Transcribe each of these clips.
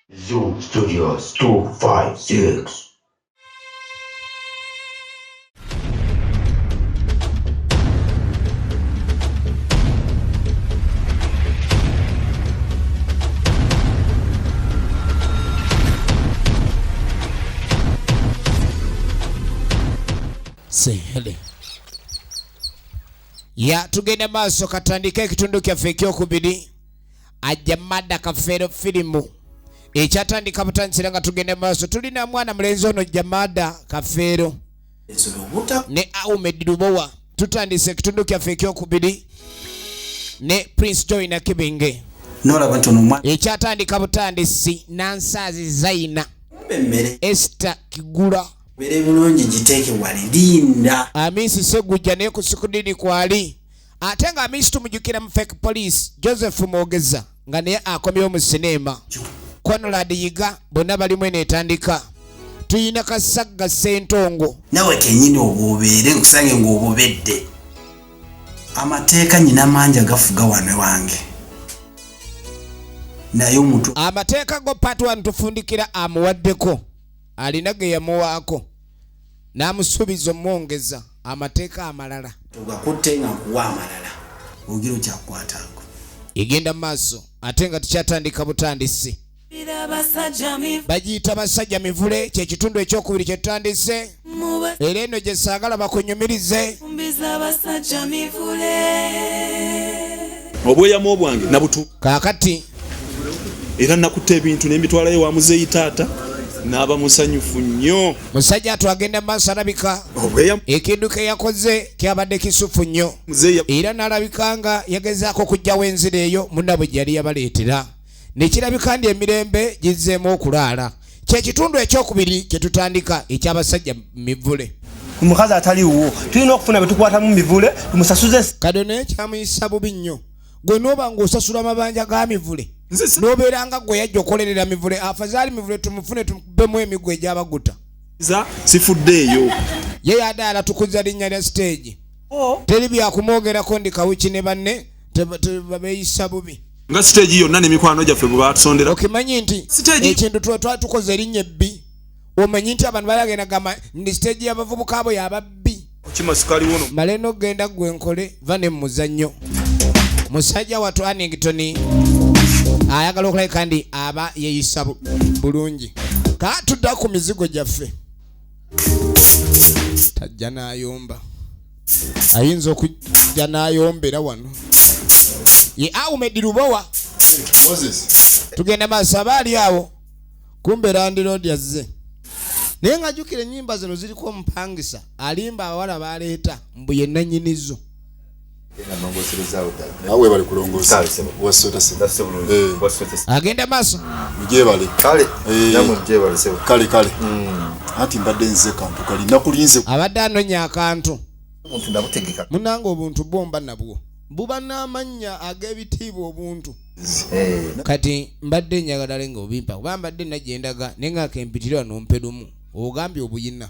Zoom Studios 256. Sehele ya tugende maaso katandika ekitundu kyaffe ekyokubiri ajamada kafeero firimu ekyatandika butandikira nga tugende maaso tulina mwana mulenzi ono jamada kafeero ne Ahmed Lubowa tutandise ekitundu kyaffe ekyokubiri ne Prince Joy na Kibinge ekyatandika butandisi Nansazi Zaina Esther Kigula bere bulungi giteeke wali linda Amisi Segujja ne ku sukudini kwali ate nga Amisi tumujukira mu fake police Joseph Mwogeza nga naye akomyewo mu sinema Conrad Yiga bonna balimu enetandika tuyina Kasagga Ssentongo nawe kenyini obubeere nkusange ng'obubedde amateeka nyina mangi agafuga wano wange naye omuntu amateeka go part 1 tufundikira amuwaddeko alina ge yamuwaako n'amusuubiza omwongeza amateeka amalala tugakutte nga nkuwa amalala ogiro kyakukwatako egenda mu maaso ate nga tukyatandika butandisi bagiyita basajja mivule kyekitundu ekyokubiri kye tutandise era eno gye saagala bakunyumirize obweyamo bwange nabutu kaakati era nakutte ebintu n'emitwalayo wa muzeeyi taata n'aba musanyufu nnyo musajja atwagenda mu maaso alabika ekintu ke yakoze kyabadde kisufu nnyo era n'alabika nga yagezaako okugyawo enzira eyo munnabwe gye yali yabaleetera nekirabika ndi emirembe gizzeemu okulaala kyekitundu ekyokubiri kye tutandika ekyabasajja mivule omukazi ataliwo tulina okufuna betukwatamu mivule tumusasuze kado naye kyamuyisa bubi nnyo gwe nooba ng'osasula amabanja ga mivule n'obeera nga gwe yajja okukolerera mivule afazaali mivule tumufune tubemu emigwa egyabaguta sifuddeeyo ye yadaala tukuza linnya lya stage teri byakumwogerako ndi kawuki ne banne babeeyisa bubi nga stage yonna n'emikwano gyaffe bwe batusondera okimanyi nti ekintu twali tukoze erinnya ebbi omanyi nti abantu balagenda gamba ndi stage y'abavubuka abo yababbi male n'ogenda gwe nkole va ne muzannyo musajja wa Twannington ayagala okulabika ndi aba yeeyisa bulungi katudda ku mizigo gyaffe tajja n'ayomba ayinza okujja n'ayombera wano ye Ahmed Lubowa tugenda maaso abaali awo kumbe Land Road yazze naye nga jjukira ennyimba zino ziriko omupangisa alimba abawala baleeta mbu ye nannyinizo awe bali kulongoza agenda maaso mujebale kale ati mbadde nze kantu kali nakulinze abadde anonya akantu munanga obuntu bomba nabwo buba n'amannya ag'ebitiibwa obuntu kati mbadde njagala lenga obimpa kuba mbadde nagendaga naye nga kempitirwa nompe lumu ogambye obuyina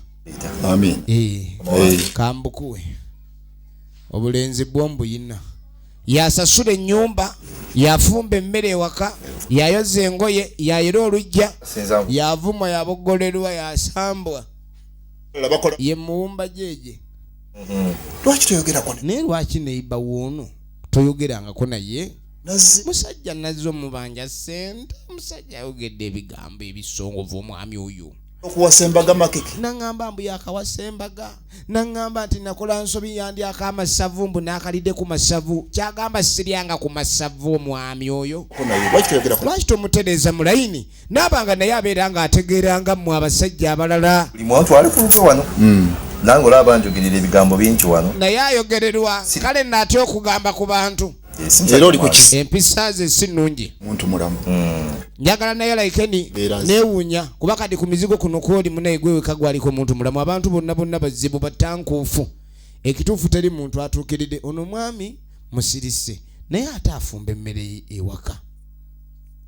amen kambukuwe obulenzi bw'ombuyina yasasula ennyumba yafumba emmere ewaka yayoza engoye yayera olujja yavumwa yaboggolerwa yasambwa ye muwumba jeje lwaki toyogerako naye lwaki neyiba wuuno toyogerangako naye musajja nazze omubanja sente musajja ayogedde ebigambo ebisongovu omwami oyo okuwasa embaga makeke naŋŋamba mbu yakawasa embaga naŋŋamba nti nakola nsobi yandyako amasavu mbu nakalidde ku masavu kyagamba siryanga ku masavu omwami oyo lwaki tomutereeza mu layini naabanga naye abeera nga ategeeranga mmwe abasajja abalala buli muntu ali ku lugwe wano nange olaba njogerera ebigambo bingi wano naye ayogererwa kale naatya okugamba ku bantu era oli ku kisi empisa ze si nnungi muntu mulamu njagala naye laikeni neewuunya kuba kati ku mizigo kuno kwoli munaye gwe weka gwaliko muntu mulamu abantu bonna bazibu batankuufu ekituufu teri muntu atuukiridde ono mwami musirise naye ate afumba emmere ewaka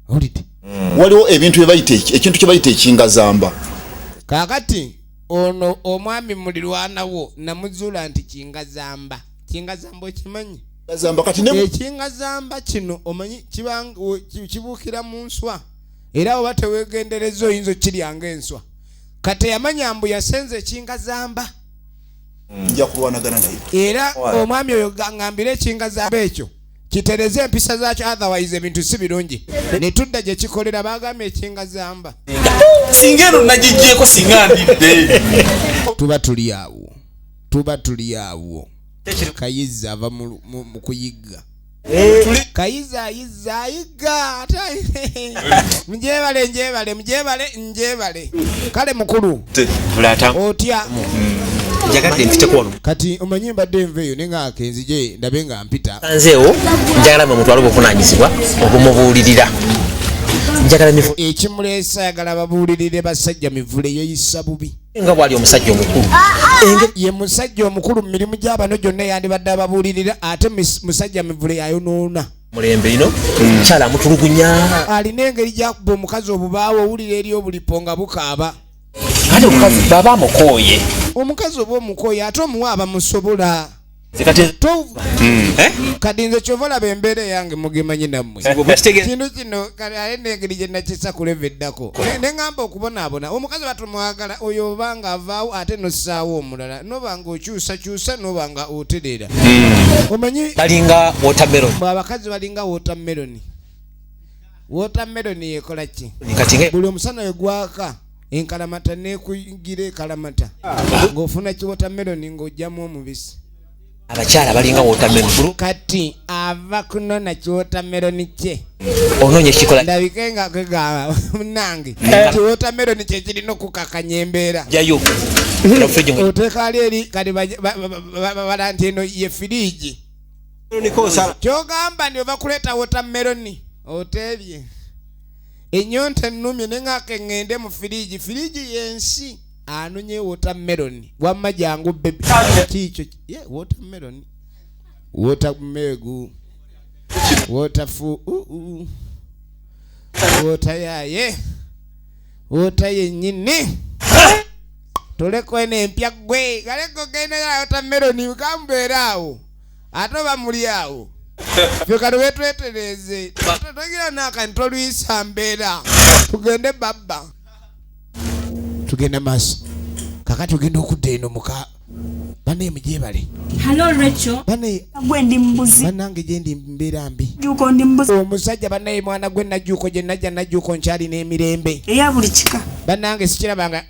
olidde waliwo ebintu ekintu kye bayita ekingazamba kaakati ono omwami mulirwanawo namuzuula nti kingazamba okimanyi Zamba kati ekingazamba kino omanyi kibuukira mu nswa era oba tewegendereza oyinza okiryanga enswa kati yamanya mbu yasenze ekingazamba nja kulwanagana naye era omwami oyo ngambira ekingazamba ekyo kitereze empisa zaakyo otherwise ebintu si birungi ne tudda gye kikolera bagambye ekingazamba singa eno nagigyeko singa ndidde tuba tuli awo kayiza ava mu kuyigga kayiza ayiga njebale kale mukulu otya njagadde mpiteko wano kati omanyi mbadde nveeyo nenga akenzije ndabe nga mpita nzeewo njagala mwe mutwala obuvunanyizibwa okumubuulirira njagala mivu ekimuleesa ayagala babuulirire basajja mivule yeyisa bubi nga bwali omusajja omukulu ye musajja omukulu mu mirimu gy'abano gyonna yandibadde ababuulirira ate musajja mivule yayonoona mulembe lino kyala amutulugunya alina engeri gyakuba omukazi obubaawo owulira eri obulipo nga bukaaba ate omukazi baba amukooye omukazi oba omukooye ate omuwa abamusobola kati nze kyova olaba embeera eyange mugemanyi nammwe kintu kino ale nengeri gye nakisa kuleva eddako neŋŋamba okubonaabona omukazi batumwagala oyo obanga avaawo ate nossaawo omulala nobanga okyusakyusa nobanga oterera omanyi balinga watermelon abakazi balinga watermelon yekola ki kati buli omusana we gwaka enkalamata nekugira ekalamata ng'ofuna ki watermelon ng'ojjamu omubisi abakyala balinga watermelon kati ava kunona ki watermelon kye onoonya ekikola ndabike nga kwegaba munange ki watermelon kye kirina okukakanya embeera jayo oteeka ali eri kati bala nti eno ye firiji kyogamba ndi ova kuleeta watermelon oteebye enyonta ennumye nengake ngende mu firiji yensi anonye watermelon wamma jangu bebe kikyo watermelon wateryaye nyini toleko ene empya gwe galeko genda ya watermelon ukambeeraawo ate bamuli awo fye kati wetwetereze togira nakantu olwisa mbeera tugende babba tugenda maaso kakati tugenda okudda eno muka bane mujebale Hello Rachel bane gwe ndi mbuzi banange gye ndi mbeera mbi juko ndi mbuzi omusajja bane mwana gwe najuko gye najja najuko nkyali n'emirembe eya buli kika banange sikirabanga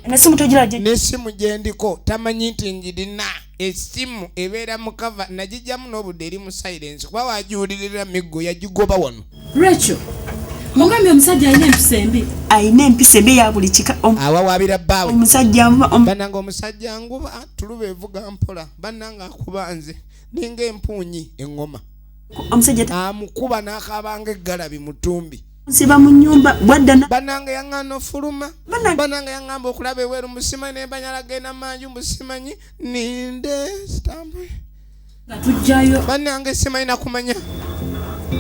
nesimu togira gye n'essimu gye ndiko tamanyi nti njirina essimu ebeera mu kava nagijjamu n'obudde eri mu silence kuba wagiwulirira miggo yagigoba wano Rachel mugambye omusajja alina empisa embi ya buli kika awawabira bbaawe omusajja bananga omusajja nguba tuluba evuga mpola bananga akuba nze ninga empuunyi eŋŋoma omusajja amukuba n'akabanga eggalabi mutumbi nsiba mu nnyumba bwaddana bananga yaŋŋana ofuluma bananga yaŋŋamba okulaba eweeru musimanyi nebanyala genda manju musimanyi ninde sitambule tujjayo bananga simanyi nakumanya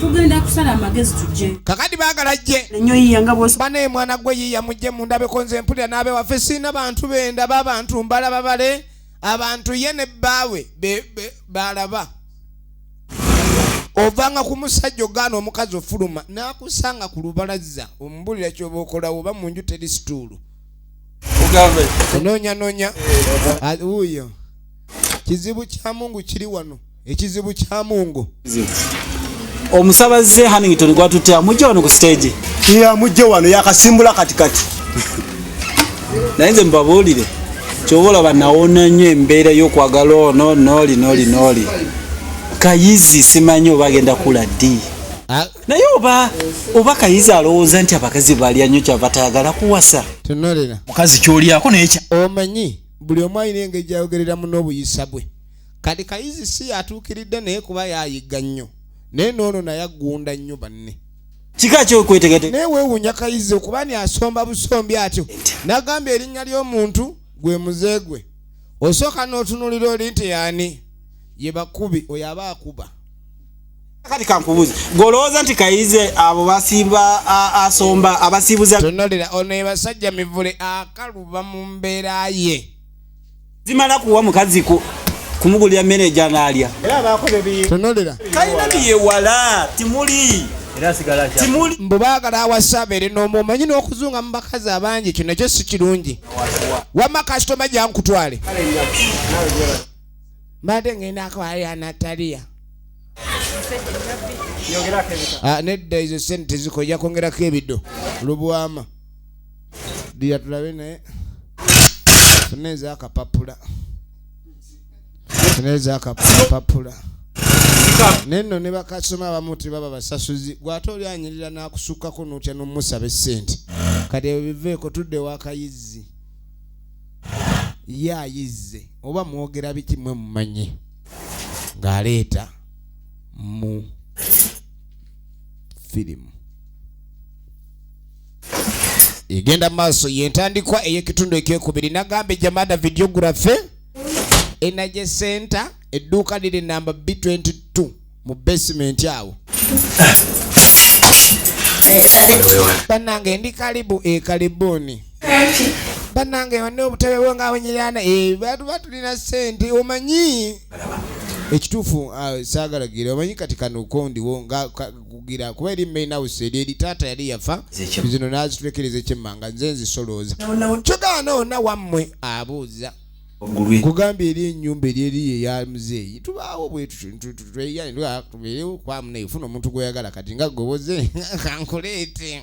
tugenda kusala amagezi tujje kakati baagala jje nenyo yiyanga bwose bane mwana gwe yiya mujje mundabeko nze mpulira n'abe waffe sina bantu bendaba abantu mbalaba bale abantu ye ne bbaawe balaba ovanga ku musajja ogaana omukazi ofuluma n'akusanga ku lubalaza omubulira kyoba okolawo oba mu nju teri situulu onoonya uyo kizibu kya Mungu kiri wano ekizibu kya Mungu omusabaze Hannington gwatutte amujja wano ku stage amujja wano yakasimbula katikati naye nze mbabuulire kyoba olaba nawona nnyo embeera y'okwagala ono nooli Kayizi simanyi oba agenda kula ddi naye oba Kayizi alowooza nti abakazi balya nnyo kyava tayagala kuwasa tunolera mukazi kyolyako nekya omanyi buli omu alina engeri gyayogereramu n'obuyisa bwe kati Kayizi si yatuukiridde naye kuba yayiga nnyo naye noono naye aggunda nnyo banne kika kyokwetegete naye weewuunya Kayizi okubani asomba busombi atyo nagambye erinnya ly'omuntu gwe muze gwe osooka n'otunulira oli nti yaani ye bakubi oyo aba akuba kati kankubuuze golowooza nti Kayizi abo basiiba asomba abasiibuza tonolera ono ye basajja mivule akaluba mu mbeera ye zimala kuwa mukazi kumugulira meneja n'alya tonolera kalina byewala timuli mbu baagala awasaabere n'omumanyi n'okuzunga mu bakazi abangi kino nakyo si kirungi wamma kasitoma gyankutwale mbadde ngenda akwalira Natalia nedda ezo sente tezikojja kwongerako ebiddo lubwama dira tulabe naye funeza akapapula neno ne bakasoma abamuti baba basasuzi gwate oli anyirira n'akusukkako n'otya n'omusaba essente kati ebyo biveeko tudde wakayizi ye ayizze oba mwogera biki mwe mumanyi ng'aleeta mu firimu egenda maaso yentandikwa ey'ekitundu ekyokubiri nagambe Jamada Videography Energy Center edduuka liri namba B22 mu basement awo bannange ndi kalibu kalibuni bannange wanne obutebe bwo nga wenyirana batulina sente omanyi ekituufu saagalagira omanyi kati kano kondiwo nga kugira kuba eri main house eri taata yali yafa zino nazitulekereza ekyemmanga nze nzisolooza kyogaana wonna wammwe abuuza kugambye eri ennyumba eri eya muzeeyi tubaawo bwetutweyantubeerewo kwamunaifuna omuntu gweyagala kati nga goboze kankuleete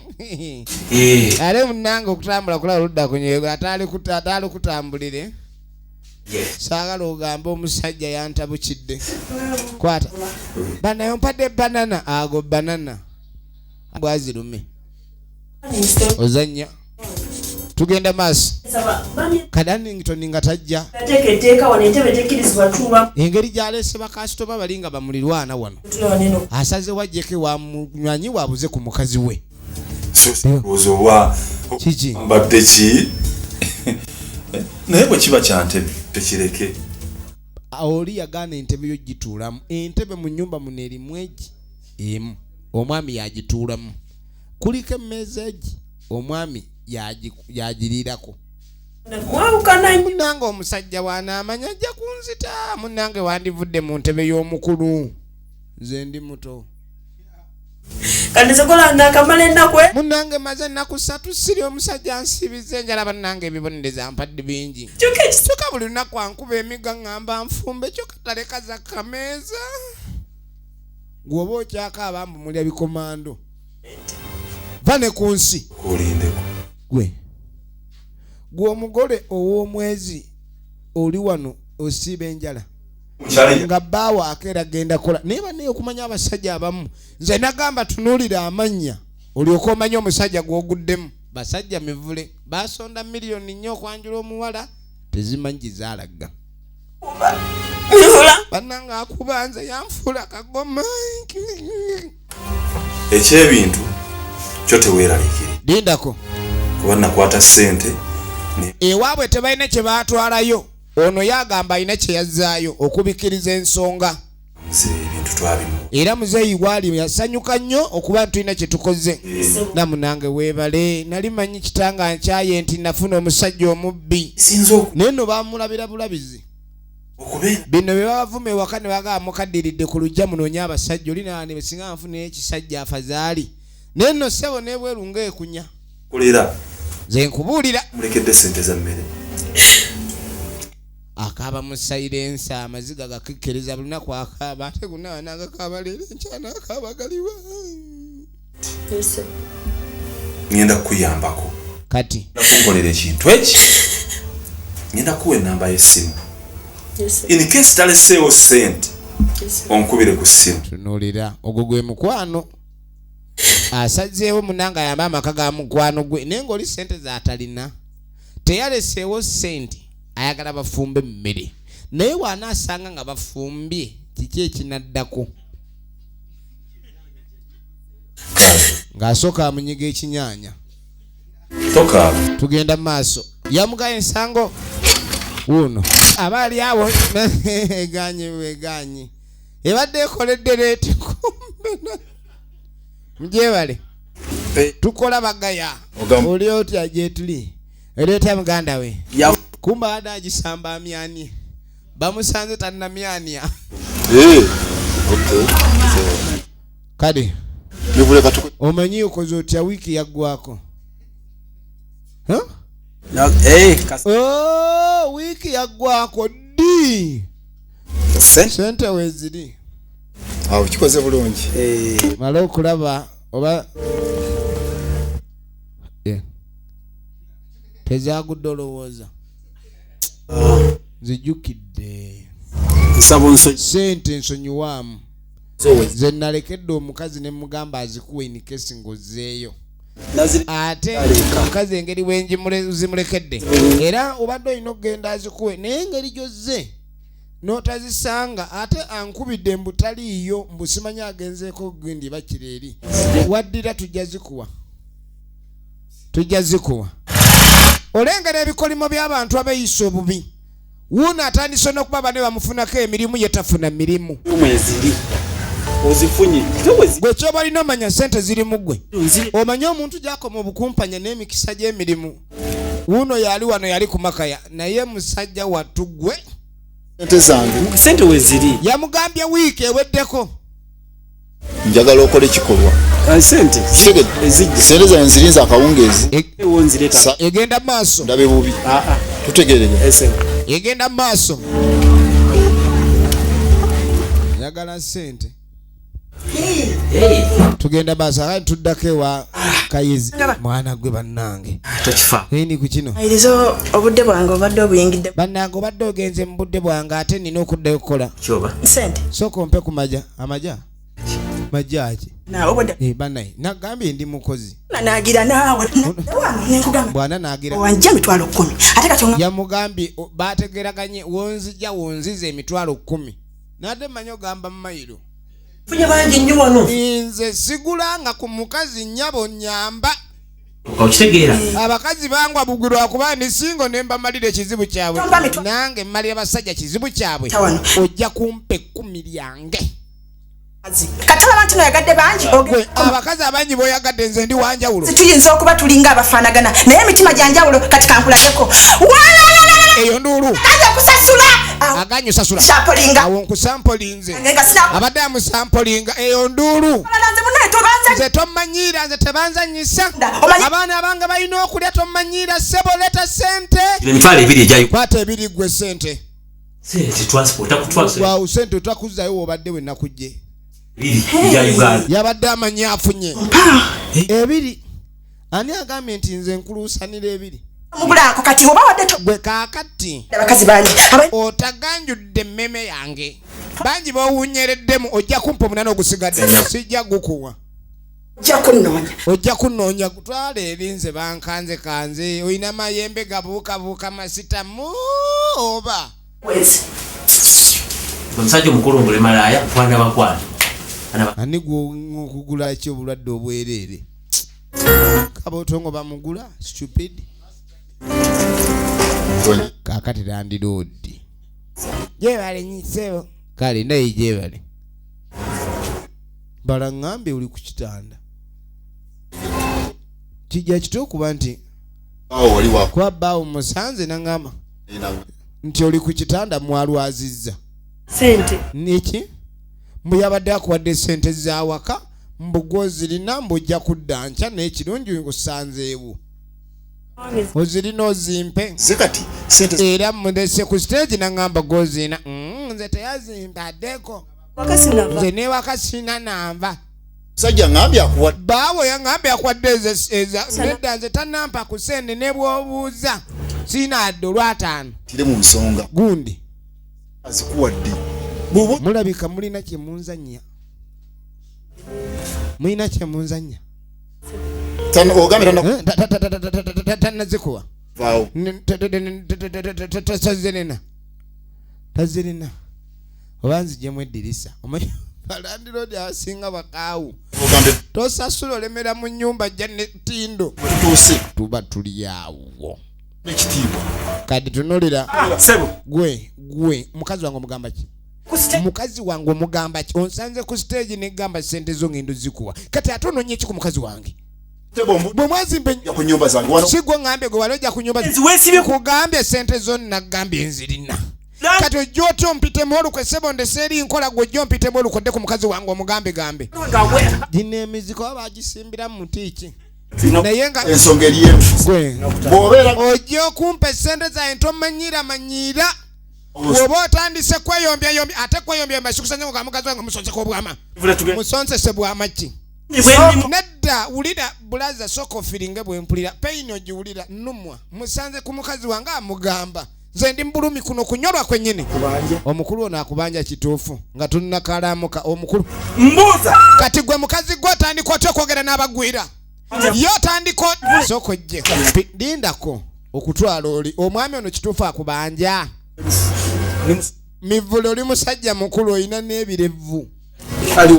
ale munange okutambula kulaba ludda kunyego ataali kutambulire saagala ogambe omusajja yantabukidde kwata banayo mpadde banana ago banana bwazirume ozanya tugenda maaso Kadannington nga tajja engeri gyaleese bakasitoma balinga bamulirwana wano asaze wajjeke wamunywanyi wabuze ku mukazi we kiki mbadde ki naye bwe kiba kyantebe tekireke oli yagaana entebe yo gituulamu entebe mu nnyumba muno erimu egi emu omwami yagituulamu kuliko emmeeza egi omwami yagirirako munange omusajja wanaamanya ajja kunzita munange wandivudde mu ntebe y'omukulu nze ndi muto munange maze ennaku 3 siri omusajja nsibize enjala bannange ebibonereza mpadde bingi kyokka buli lunaku ankuba emiga ŋŋamba nfumbe kyokka taleka za kameeza gwoba okyaka abambu mulya bikomando va ne ku nsi gwe omugole ow'omwezi oli wano osiiba enjala nga bbaawa akeera genda kola naye bannaye okumanya abasajja abamu nze nagamba tunuulira amannya olyoka omanya omusajja gw'oguddemu basajja mivule basonda miliyoni nnyo okwanjula omuwala tezimanyi gizaalaga bannanga akuba nze yanfuula kagoma ekyebintu kyo teweeralikire lindako kuba nakwata ssente ewaabwe tebalina kye baatwalayo ono yagamba alina kye yazzaayo okubikiriza ensonga era muzeeyi waali yasanyuka nnyo okuba tulina kye tukoze namunange weebale nali manyi kitanga nkyaye nti nafuna omusajja omubbi naye no bamulabira bulabizi bino bye babavuma ewaka ne bagamba mukaddiridde ku lujja munoonye abasajja oli naane besinga nfunayo ekisajja afazaali naye nno ssebo n'ebweru ng'ekunya kulira nze nkubuulira mulekedde sente za mmere akaaba mu sayirensi amaziga gakikiriza buli lunaku akaaba ate gunaaba n'agakaaba leero enkyana akaaba galiwa ngenda kukuyambako kati nakunkolera ekintu eki ngenda kuwa enamba y'essimu in case taleseewo sente onkubire ku ssimu tunuulira ogwo gwe mukwano asazeewo munanga ayamba amaka ga mukwano gwe naye ng'oli sente z'atalina teyaleseewo sente ayagala bafumbe mmere naye waanaasanga nga bafumbye kiki ekinaddako ng'asooka amunyiga ekinyaanya tokaaba tugenda mu maaso yamugayo ensango wuno abaali awo eganye ebadde ekoledde leete kumbe mujebale tukola bagaya oli otya gyetuli ereeta muganda we kumba ada agisamba amyanie bamusanze tanamyania kale Nivule katuko. Omanyi ukoze otya wiki yaggwako? Huh? No, Oh, wiki yaggwako di. Sente weziri. Awo kikoze bulungi. Mala okulaba oba tezagudde olowooza. Zijjukidde. Sente nsonyiwaamu. Ze nalekedde omukazi ne mugamba azikuwe in case ng'ozzeeyo. Ate omukazi engeri zimulekedde. Era obadde olina okugenda azikuwe naye engeri gy'ozze n'otazisanga ate ankubidde mbutaliiyo mbusimanya agenzeeko gundi bakira eri. Waddira tujja zikuwa. Olengera ebikolimo by'abantu abeeyisa obubi. Wuno atandise n'okuba bane bamufunako emirimu ye tafuna mirimu. Ozifunye. Gwe kyoba olina omanya sente ziri mu ggwe. Omanye omuntu gy'akoma obukumpanya n'emikisa gy'emirimu. Wuno yali wano yali ku makaya naye musajja wattu ggwe. Sente zange. Sente weziri. Yamugambye wiiki eweddeko. Njagala okole ekikolwa. Sente. Sente zange nzirinza akawungeezi. Egenda maaso. Ndabe bubi. Tutegerere. Egenda maaso. Njagala sente. Tugenda maaso akati tuddako ewa Kayizi. Mwana gwe bannange. Tokifa. Nini ku kino? Ayirizo obudde bwange obadde obuyingidde. Bannange obadde ogenze mu budde bwange ate nina okuddayo okukola. Kyoba. Sente. Sooka ompe ku amaja. Majaki. Banayi nagambye ndi mukozi. Nagira naawe nekugamba. Bwana nagira. Wanja mitwalo 10. Ate katonga. Yamugambye bategeraganye wonzija wonzize emitwalo 10. Nade manyo gamba mmayiro. Funye bangi nnyo wano. Nze sigulanga ku mukazi nnyabo nyamba. Okitegeera. Abakazi bangwa bugulwa kuba nisingo nemba malire ekizibu kyabwe. Nange mali abasajja kizibu kyabwe. Ojja kumpe 10 lyange. Katala bantu no yagadde bangi oge abakazi abangi boyagadde nze ndi wanjawulo. Tuyinza okuba tulinga abafaanagana naye emitima gyanjawulo kati kankulageko. Eyo ndulu. Kaza kusasula. Aganyu sasula. Samplinga. Awo nkusampolinze. Abadde amusampolinga eyo ndulu. Nze tomanyira nze tebanzanyisa. Abaana abange balina okulya tomanyira sebo leta sente. Emitwalo 2 ejayo. Kwata 2 gwe sente. Sente transport akutwasa. Waaw sente twakuzayo obadde we nakujje. 2 ya Uganda. Yabadde amanya afunye. 2. Ani agambye nti nze nkuluusanira 2. Mugulako kati oba wadde to. Gwe kaakati. Abakazi bangi. Otaganjudde mmeme yange. Bangi bawunyereddemu ojja kumpa omunana ogusigadde. Sijja gukuwa. Ojja kunoonya kutwala erinze bankanze. Oyina mayembe gabuukabuuka masitamu oba. Omusajja omukulu ngule malaya kwana bakwana. Ani kugula ekyo obulwadde obwereere. Kabotongo bamugula stupid. Kakati landiroodi. Jebale nyisebo. Kale naye jebale. Bala ngambe uli ku kitanda. Kijja kito kuba nti wali wa kwa bawo musanze nangama. Nti oli ku kitanda mwalwazizza. Sente. Niki? Muyabadde akuwadde sente za waka mbugozirina mbujja kudda nca n'ekirungi ngusanzeewo. Ozirina ozimpe. Zekati sente era mundese ku stage nangamba gozina. Nze teyazimpa addeko. Nze ne wakasina namba. Sajja ngambye akuwadde. Bawo yangambye akuwadde nedda nze tanampa ku sente ne bw'obuuza. Sina adde olw'ataano. Tire mu nsonga. Gundi. Azikuwadde. Mulabika mulina kyemunzanya. Mulina kyemunzanya. Ogamira tanazikuwa. Vaawo. Tazirina. Obanzijemu eddirisa. Omanyi balandiroodi abasinga bakaawu. Tosasula olemera mu nnyumba jja n'ettindo. Tuba tuli awo. N'ekitiibwa. Kati tunulira. Sebo. Gwe mukazi wange omugamba ki? Mukazi wange omugamba ki? Onsanze ku stage negamba sente zo ngendo zikuwa. Kati ate ononye ki ku mukazi wange? Bwe mwazimbe ku nnyumba zange wano. Sigwe ngambe gwe walojja ku nnyumba zange. Kugambye sente zo nagambye nzirina. kati ojjoti ompitemu olukwe sebonde seri nkola gwe ompitemu olukodde ku mukazi wange omugambe gambe gino emiziko baba bagisimbira mu muti ki naye nga ensonga eriyo gwe bw'obeera ojja okumpa essente zaye ntomanyira oba otandise kweyombya ate kweyombya masikusanya nga mukazi wange musonseko obwama musonsese bwama ki nedda wulira bulaza soko ofiringe bwempulira peyini ogiwulira nnumwa musanze ku mukazi wange amugamba nze ndi mbulumi kuno kunyolwa kwennyini omukulu ono akubanja kituufu nga tunnakalamuka omukulu mbuuza kati gwe mukazi gwe otandika otya okwogera n'abagwira ye otandika soko jje lindako okutwala oli omwami ono kituufu akubanja mivule oli musajja mukulu olina n'ebirevu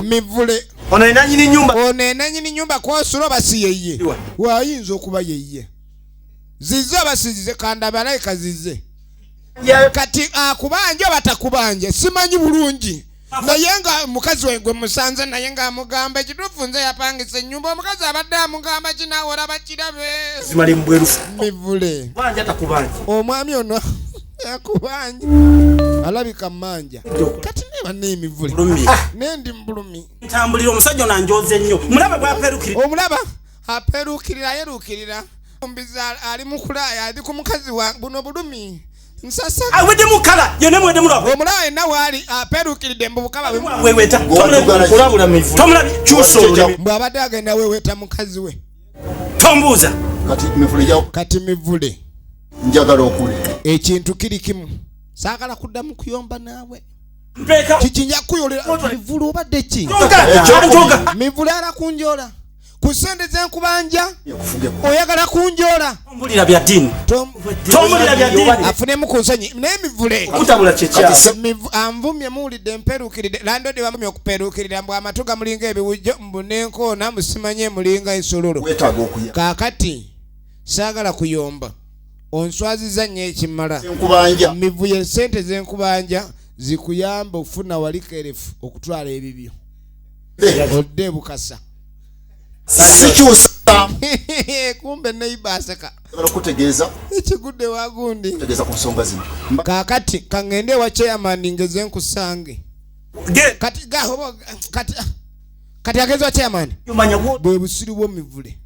mivule ono enanyini nyumba kwosula oba si yeye waayinza okuba yeye zize oba sizize kandabalayika zize kati akubanja oba takubanja simanyi bulungi naye nga mukazi we gwe musanze naye nga amugamba ekituufu nze yapangisa ennyumba omukazi abadde amugamba kinaawola bakirabe mivule omwami ono yakubanja alabika manja kati neba n'emivule nendi mbulumi ntambulira omusajja ono anjoze nnyo mulaba bwaperukirira omulaba aperukirira yerukirira ombiza ali mukulaya ali ku mukazi wa buno bulumi nsasa awede mukala yene mwede mulaba omulaba yenna waali aperukiridde mbubukaba weweta kulabula mivule tomulabi kyuso bw'abadde agenda weweta mukazi we tombuuza kati mivule njagala okule ekintu kiri kimu saagala kuddamu kuyomba naawe mpeka kikinja kuyolera mivule obadde ki mivule ala kunjola ku sente zenkubanja oyagala kunjola tombulira bya dini tombulira bya dini afunemu ku nsonyi naye mivule okutabula kyekya anvumye muwulidde mperukiride landodi wamumye okuperukirira mbw amatu gamulinga ebiwujjo mbunenkoona musimanye mulinga ensololo kaakati saagala kuyomba onswaziza nnyo ekimala mivuye sente zenkubanja zikuyamba okufuna walikerefu okutwala ebibyo odde bukasa sikyusa kumbe neibaseka okutegeeza ekigudde wagundi tegeeza ku nsonga zino kaakati kaŋŋende wa chairman ngeze nkusange kati gahobo kati ageze wa chairman bwe busiri bw'omivule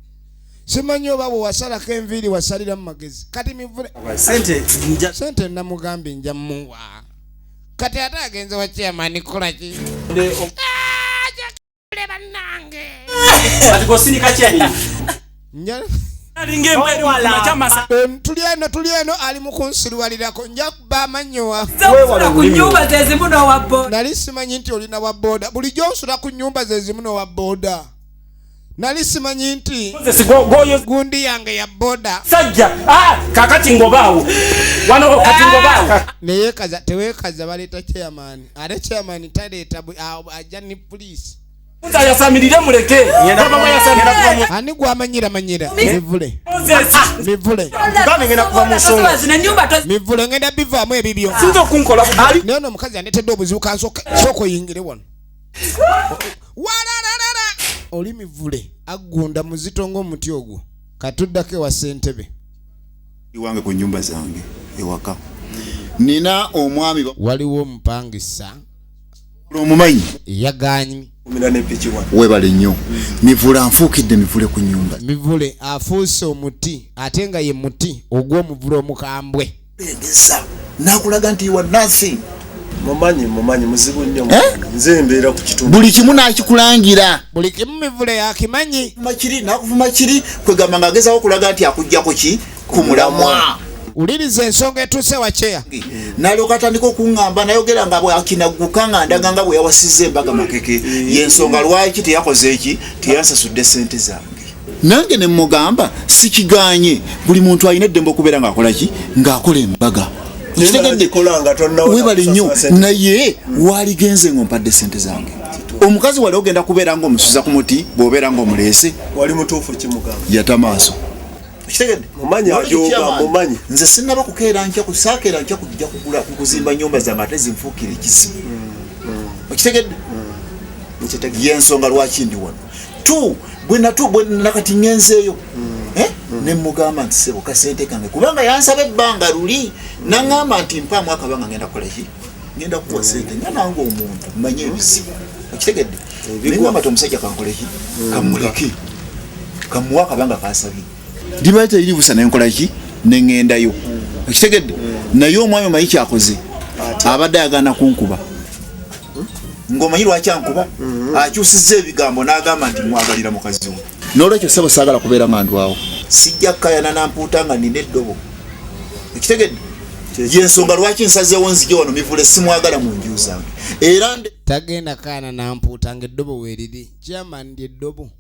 simanyi oba bwe wasalako enviiri wasalira mu magezi kati mivule sente namugambye nja muwa kati ate agenze wa chairman kolaki bannange tuli eno ali mu kunsirwalirako nja kuba amanyowa nali simanyi nti olina wa booda bulijjo onsula ku nnyumba zezimu nowa booda nali simanyi nti gundi yange ya boda sajja kakati ngobaawo wano kati ngobaawo neyekaza tewekaza baleta chairman ate chairman taleeta ajja ni police yasamirire muleke ani gwamanyira mivule mivule ngenda bivaamu ebibyo naye ono omukazi yandetedde obuzibu kansooka oyingire wano oli mivule agunda muzito ng'omuti ogwo katuddako ewa ssentebe iwange ku nnyumba zange ewaka nina omwami waliwo omupangisa omumanyi yaganye webale nnyo mivule anfuukidde mivule ku nnyumba mivule afuuse omuti ate nga ye muti ogw'omuvule omukambwe egesa nakulaga nti wa nothing mumanyi muzibu nnyo nze mbeera ku kitundu buli kimu nakikulangira buli kimu mivule yakimanyi makiri nakuvuma kiri kwegamba nga agezaho okulaga nti akujja ku ki ku mulamwa uliriza ensonga etuuse waceya nalyoka atandika okuŋŋamba nayogera nga bwakinagguka nga ndaga nga bwe yawasizza embaga makeke yensonga lwaki teyakoze eki teyansasudde sente zange nange ne mmugamba sikiganye buli muntu alina eddembe okubeera ng'akola ki ng'akola embaga webale nnyo naye waligenze ng'ompadde sente zange omukazi wali ogenda kubeera ng'omusuza ku muti bw'obeera ng'omuleese wali mutuufu kimugamba yata maaso kitegedde mumanyi nze sinaba kukeera nkya kusaakeera nkya kujja kugula kuzimba nnyumba zange ate zinfuukire ekizibu okitegedde yensonga lwaki ndi wano bwe nakati ngenzeeyo ne mugamba nti sebo kasente kange kubanga yansaba ebbanga luli naŋŋamba nti mpaamu akabanga ngenda kukola ki ngenda kukuwa sente nga nange omuntu manye ebizibu okitegedde nengamba ti omusajja kankole ki kamuleke kamuwa akabanga kasabye ndibaye teriri busa nenkola ki neŋŋendayo okitegedde naye omwami omanyi kyakoze abadde ayagana kunkuba ng'omanyi lwaki ankuba akyusizza ebigambo n'agamba nti mwagalira mukazi we n'olwekyo sebo saagala kubeera nga ndwawo sijja kkayana nampuuta nga nina eddobo ekitegedde yensonga lwaki nsazeewo nzije wano mivule simwagala mu nju zange era tagenda kaana nampuuta nga eddobo weeriri chairman ndi eddobo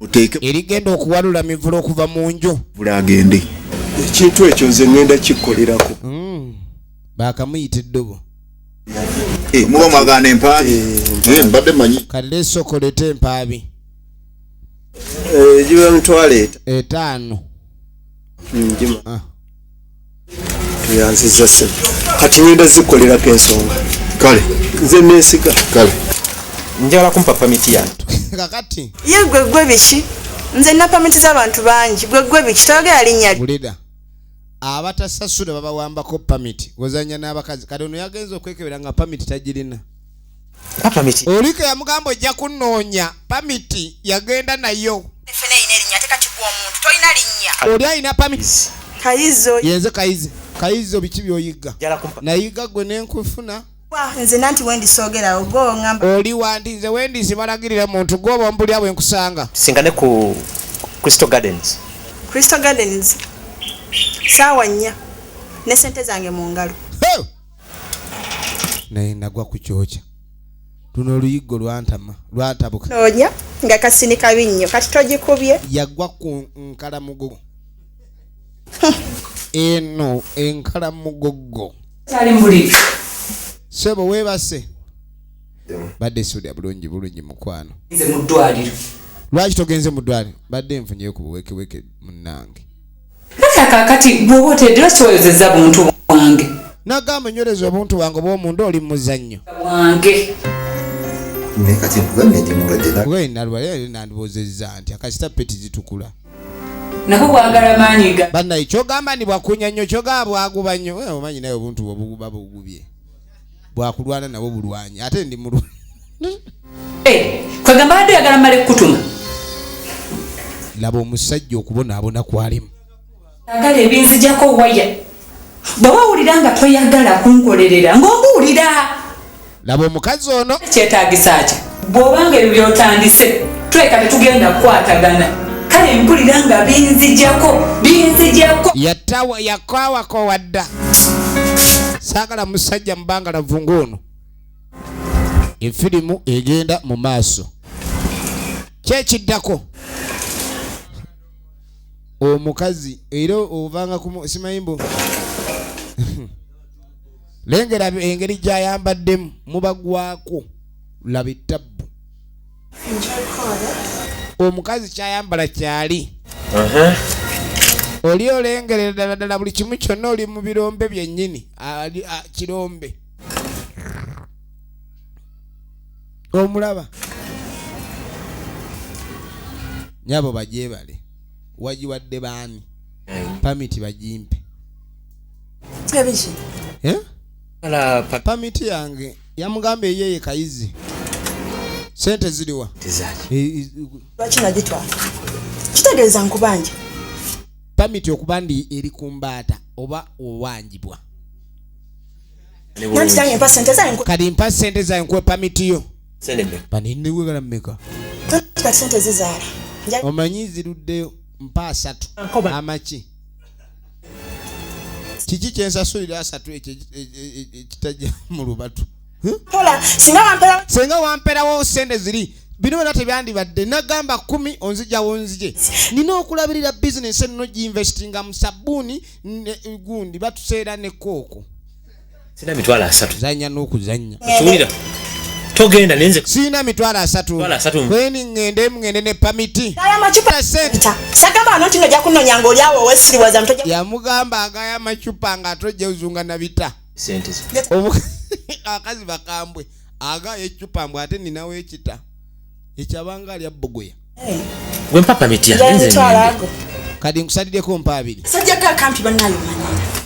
oteeke erigenda okuwalula mivule okuva mu nju buli agende ekintu ekyo nze ngenda kikkolerako baakamuyita eddobo muba mwagana empaabi mbadde manyi kadde sokoleta empaabi egiba mutwaleeta 5 tuyanziza ssebo kati ngenda zikkolerako ensonga kale nze neesiga kale njagala kumpa pamiti yange kakati ye gwe biki nze nina pamiti z'abantu bangi gwe biki toyogera linnya bulida abatasasula babawambako pamiti wazanya n'abakazi kati ono yagenza okwekebera nga pamiti tagirina olika yamugamba ojja kunoonya pamiti yagenda nayo fene ine linnya tekatibwa omuntu tolina linnya oli alina pamiti kayizo yenze kayizo biki byoyiga nayiga gwe nenkufuna nze nanti wendi soogerawo go ngamba oli wanti nze wendi simalagirira muntu goba mbuli abwe nkusanga singane ku Crystal Gardens saawa 4 ne sente zange mu ngalo naye nagwa ku kyokya tuno oluyiggo lwantabuka noonya nga kasini kabi nnyo kati togikubye yagwa ku nkalamugogo eno enkalamugogo sebo weebase badde suudia bulungi mukwano nze mu ddwaliro lwaki togenze mu ddwaliro badde nfunyeyo ku buwekeweke munnange kakati bw'oba otedde lwaki toyozezza buntu bwange nagamba nyweleza obuntu bwange bw'omuntu oli muzannyo wange kati nkugambye ndi mulwadde nalwalira nandibozezza nti akasita peti zitukula nako bwagala maanyi ga bannaye kyogamba ndi bwakunya nnyo kyogamba bwaguba nnyo omanyi naye obuntu bwobuguba bugubye bwakulwana nabo bulwanyi ate ndi mulu kwegamba badde yagala mmale kukutuma laba omusajja okubonaabona kwalimu agala ebinzijako waya bw'oba owulira nga toyagala kunkolerera ng'ombuulira laba omukazi ono kyetaagisa ki bw'obanga ebyo byotandise tweka tetugenda kukwatagana kale mpulira nga binzijako yakawako wadda saagala musajja mubangalavu ng'ono efirimu egenda mu maaso kyekiddako omukazi era ovanga simayimbo lengera engeri gyayambaddemu mubagwako laba ettabbu omukazi kyayambala kyali oli olengerera ddala buli kimu kyonna oli mu birombe byennyini kirombe omulaba nyabo bagyebale wagiwadde baani pamiti bagimpe ebiki pamiti yange yamugamba eyeye kayizi sente ziriwa lwaki nagitwala kitegeeza nkubanja pamiti okuba ndi eri ku mbaata oba owanjibwa nanti tange mpa sente zange kati mpa sente zange nkuwe pamiti yo panindiwegala mmeka kati sente zizaala omanyi ziruddeyo mpa 3 amaki kiki kyensasulira 3 ekyo ekitajja mu lubatu singa wamperawo sente ziri bino byonna tebyandibadde nagamba 10 onzijawo nzije nina okulabirira bizinesi eno giinvestinga mu sabbuuni gundi batuseera ne kooko sina mitwalo 3 zanya n'okuzanya kiwulira togenda nenze sina mitwalo 3 kweni ngende ne pamiti sagamba ano nti nojja kunonyanga oli awo owesiriwaza yamugamba agaya amacupa nga atojja uzunga na bita sente akazi bakambwe aga echupa mbwa ate ninawe ekita ekyabanga ali abbogoya gwe mpapa mitya nze kadi nkusalideko mpa 2 sajja kampi banayo manyi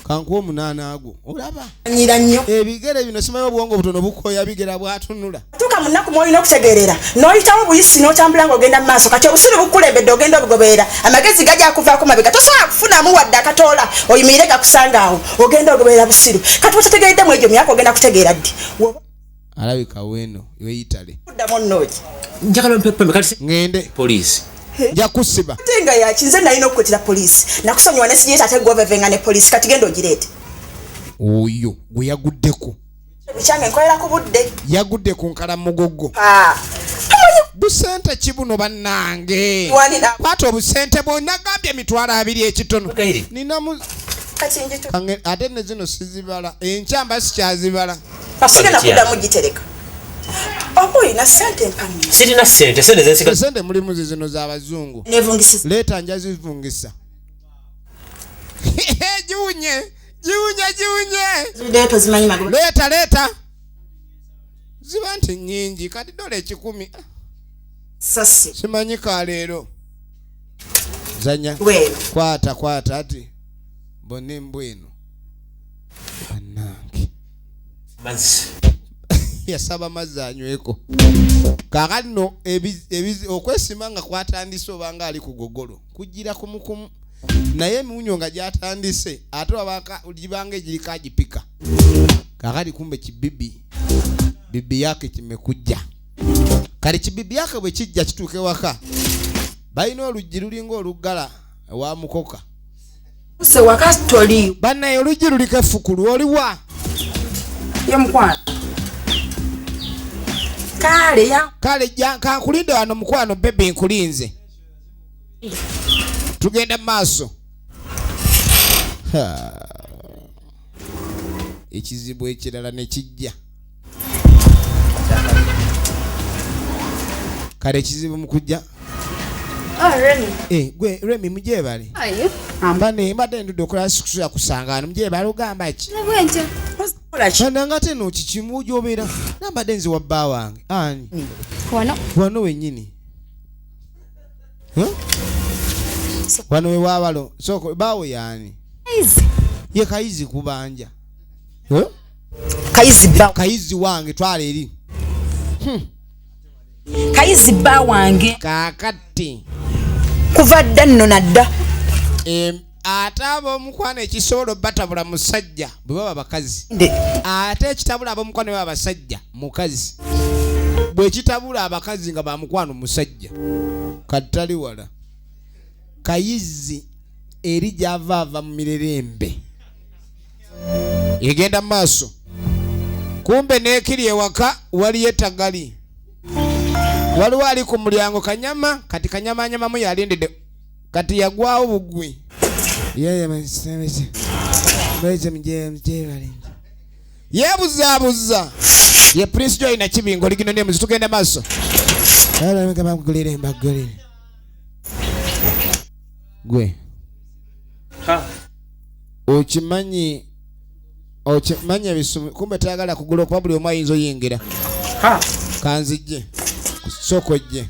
kankuwa 8 ago olaba nyira nnyo ebigere bino simayo obwongo butono bukoya bigera bwatunula tuka munaku mwolina okutegeerera n'oyitawo buyisi n'otambula ng'ogenda mu maaso kati obusiru bukulembedde ogenda obugoberera amagezi gajja kuvaako mabega tosobola kufunamu wadde akatoola oyimirire gakusanga awo ogenda ogoberera busiru kati bwotategeereddemu egyo myaka ogenda kutegeera ddi alabika weeno weyitale kuddamu nnooki njagala mpepembe kati ngende poliisi nja kusiba tenga yakinze nalina okukwetera poliisi nakusonyiwa ne sigireeta ate gwovevenga ne poliisi kati genda ogireete oyo gwe yaguddeko bukyange nkolera ku budde yagudde ku nkalamugogo busente kibuno bannange kwata obusente bwonna gambye emitwalo 2 ekitono ninamu ate ne zino sizibala enkyamba sikyazibala pasigena kuddamu gitereka okoyina sente mpamye sirina sente sente mulimu zino z'abazungu leeta nja zivungisa jiwunye leeta ziba nti nyingi kati $10 simanyi kaleero zanya kwata ati bone mbweno bannange yasaba mazzi anyweko kakati no okwesima nga kwatandise obanga ali ku gogolo kugira kumukumu naye emiwunyo nga gyatandise ate gibanga egiriko agipika kakati kumbe bibi yake kimekuja kale kibibi yake bwe kijja kituuke waka balina oluggi lulinga oluggala wa mukoka use waka toli bannaye oluggi luliko effukulu oliwa ye mukwano kale kankulinde wano mukwano bebe nkulinze tugenda mu maaso ekizibu ekirala ne kijja kale ekizibu mu kujja gwe Remi mujebale mbane mbadde ndudde okola sikusuya kusangana mujebale ogamba ki nanga teno kikimu gy'obeera nambadde nze wabba wange ani wano wennyini wano we wabalo soko bawo yani ye kayizi kubanja kayizi wange twala eri kayizi bba wange kakati kuva dda nno nadda ate ab'omukwano ekisobola batabula musajja bwe baba bakazi ate ekitabula ab'omukwano baba basajja mukazi bwe kitabula abakazi nga bamukwano musajja katali wala kayizi eri gyavaava mu mirerembe egenda mu maaso kumbe neekiri ewaka waliyo ettagali waliwo ali ku mulyango kanyama kati kanyamanyamamu yalindidde kati yagwawo bugwi yebuzaabuza ye Prince Joy na kibingo ligino ne muzitu genda maaso gwe okimanyi ebisumu kumbe tayagala kugula okuba buli omu ayinza oyingira kanzijje kusoko jje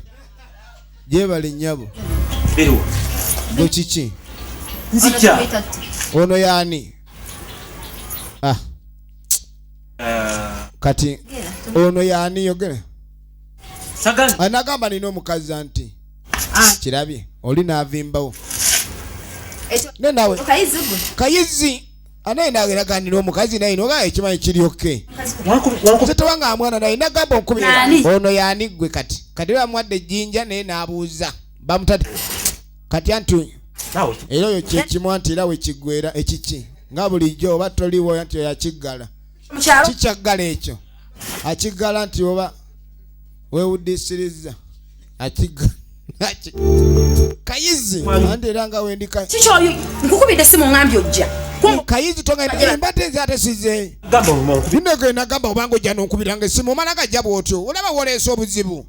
gyebale nnyabo gwe kiki nzija ono yani kati ono yani yogere anagamba nina omukazi anti kirabye oli naavimbawo nenawe kayizi anaye nageraga nina omukazi naye nogaye ekimanyi kiryoke zetewanga amwana naye nagamba okubira ono yani gwe kati bamwadde ejjinja naye nabuuza bamutadde kati anti era oyo kyekimu anti era wekiggwera ekiki nga bulijjo oba toliwo anti yakiggala kikyaggala ekyo akiggala nti oba wewuddisiriza akiggala kayizi anti era nga wendika kikyoyo nkukubidde simu ngambye ojja kayizi tonga mbadde nze ate size ndinegenda gamba obanga ojja nonkubiranga essimu omala gajja bwotyo olaba woleesa obuzibu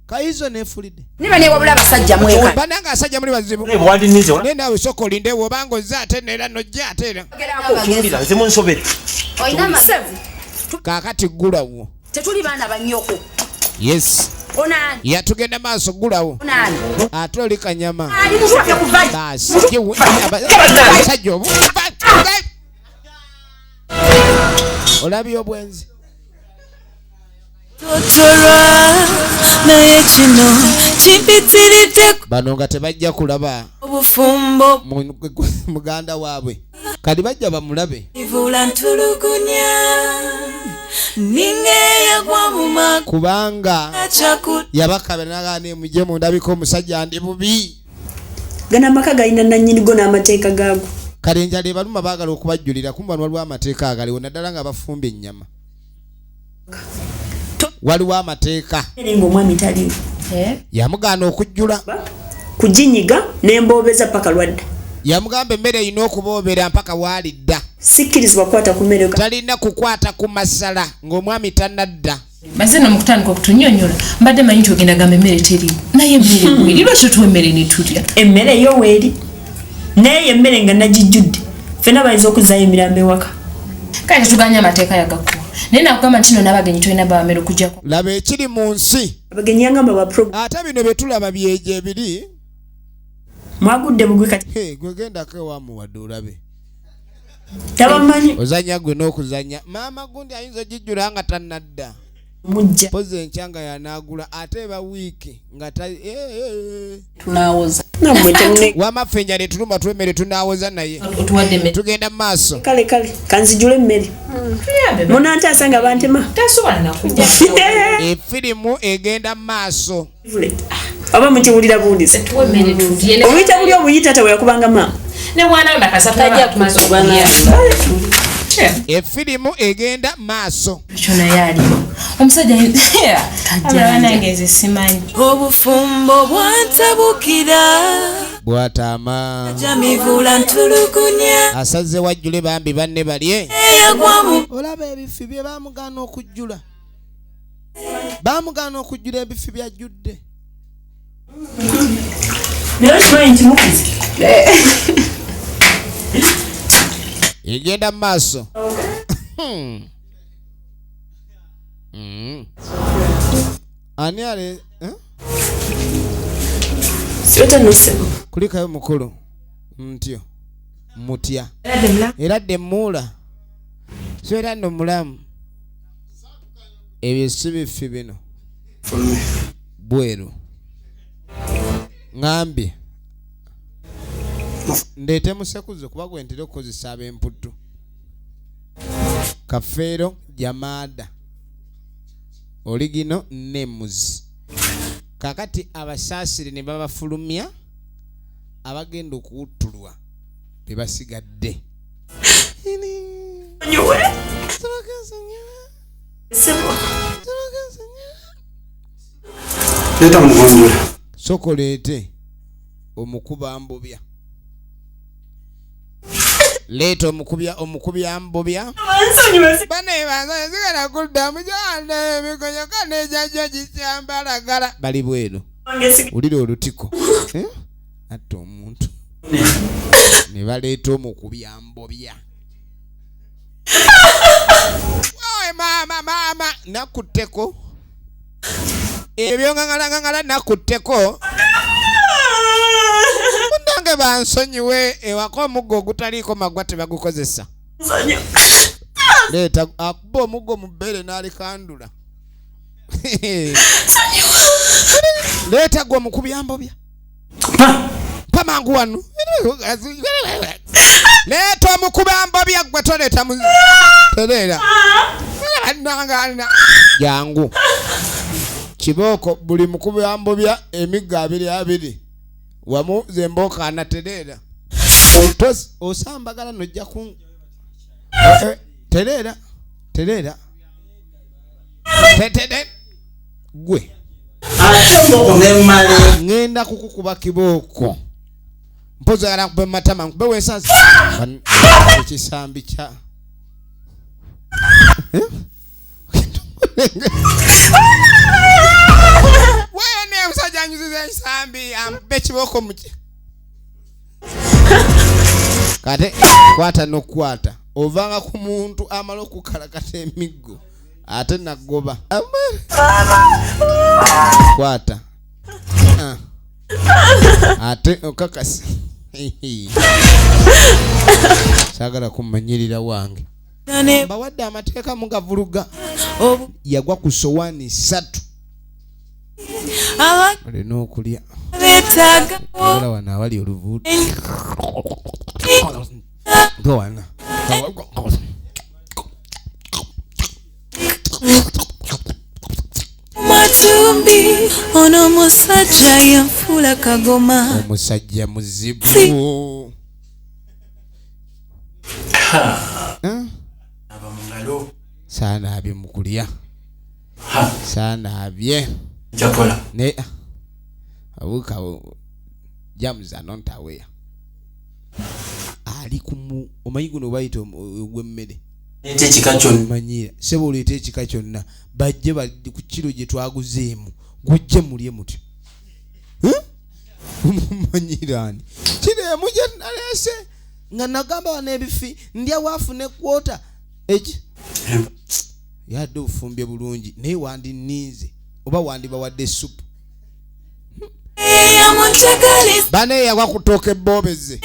kayizo nefulidde niba newabula abasajja mweka bananga asajja muli bazibu naye naawe sooka olindewo obanga ozze ate neera nojja ate era otunulira nze munsobere oyina amasevu kaakati ggulawo Tetuli baana banyoko. Yes. Onani. Ya tugenda maaso gulawo. Onani. Atoli kanyama. Ali mushaka kuvaji. Basi. Sajobu. Olabi obwenzi. Totora naye kino kimpitiridde bano nga tebajja kulaba obufumbo muganda waabwe kati bajja bamulabe ivula ntulugunya ninge yagwa mu maka kubanga yabakabe nagane muje mundabiko omusajja ndi bubi gana maka galina nannyini go n'amateeka gaago kale njale baluma baagala okubajjulira kumba waliwo amateeka agaliwo naddala nga bafumba ennyama waliwo amateeka ng'omwami taliwo yamugaana okujjula kuginyiga n'emboobeza paka lwadda yamugamba emmere erina okuboobera mpaka waalidda sikkirizibwa kukwata ku mmere talina kukwata ku masala ng'omwami tannadda maze no mukutandika okutunyonyola mbadde manyi nti ogenda gamba emmere teriiwo naye emmere bweri lwaki tuwa emmere netulya emmere yo weeri naye emmere nga nagijjudde ffenna bayinza okuzaayo emirambo ewaka kale tetuganya amateeka yagakuwa naye nakugamba nti no n'abagenyi tolina bawamere okujjako laba ekiri mu nsi abagenyi yangamba ate bino bye tulaba byejo ebiri mwagudde bugwe kati gwe gendako ewamu wadde olabe tabamanyi ozanya gwe n'okuzanya maama gundi ayinza ogijjula nga tannadda mujja pozi enkyanga yanaagula ate eba wiiki nga tunaawoza wamaffe enja netulumba twemmere tunaawoza naye tugenda mu maaso kale kanzijula emmere munantaasa nga bantema efirimu egenda mu maaso oba mukiwulira buwuliza obuyita buli obuyita teweyakubanga maama efirimu egenda maaso omusajja nange nze simanyi obufumbo bwantabukira bwatama jamivula ntulugunya asaze wajjule bambi banne balye eyagwamu olaba ebifi bye bamugaana okujjula ebifi byajjudde egenda mu maaso ani ale kulikayo mukulu ntyo mutya era dde muula so era nno mulamu ebyo si bifi bino bweru ngambye ndeete musekuzo kuba gwentera okukozesa ab'emputtu kafeero jamaada oligino nemuzi kakati abasaasire ne babafulumya abagenda okuwuttulwa bebasigadde leeta mugonjola sokoleete omukuba mbobya leeta omukubya mbobya bane banza zigala kuddamu gyanda emigonyo kane jajja gikyambalagala bali bwero ulira olutiko atta omuntu ne baleeta omukubya mbobya owe maama nakutteko ebyo ngangala nakutteko munange bansonyiwe ewaka omuggo ogutaliiko magwa tebagukozesa leeta akuba omuggo mu bbeere n'alikandula leeta gwe omukubya mbobya mpa mangu wano leeta omukubya mbobya gwe toleeta tereera jangu kibooko buli mukubya mbobya emigga 2 wamu zemboka anatereera osambagala nojja ku tereera gwe ngenda kukukuba kibooko mpozi agala nkube matama nkube wensansi ekisambi kya wene musajja anyuziza ensambi ampe kibooko muki kate kwata nokwata ovanga ku muntu amala okukalakata emiggo ate nagoba kwata ate okakasi sagala kumanyirira wange bawadde amateeka mugavuluga yagwa ku sowaani 3 olina okulya era wano awali oluvuuto wana matumbi ono musajja yanfuula kagoma omusajja muzibu saanaabye mu kulya saanaabye ne abuka jamuza nontaweya ali kumu omanyi guno bayita ogw'emmere manyira sebo oleeta ekika kyonna bajje bali ku kiro gye twaguzeemu gujje mulye mutyo manyirani kireemu gye naleese nga nagamba wano ebifi ndya waafu ne kwota eki yadde ofumbye bulungi naye wandinniize oba wandibawadde supu bane yagwa kutooka ebbobeze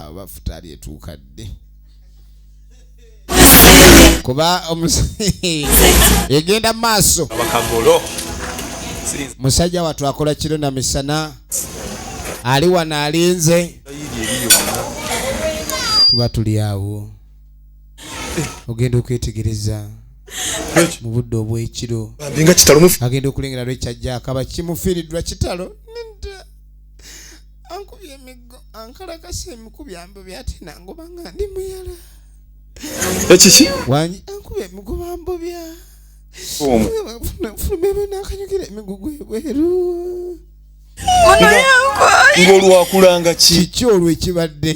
abafuta alyetuuka dde kuba egenda maaso musajja watu akola kiro na misana ali wano alinze tuba tuli awo ogenda okwetegereza mu budde obw'ekiro agenda okulengera lwekyajja akaba kimufiiriddwa kitalo ankubye emiggo ankalakasa emikubi ambo byate nangoba nga ndi muyala ekiki wanyi ankubye emigubo ambobya fulumebe nakanyukira emigugu ebweru ng'olwakulanga kiki olwekibadde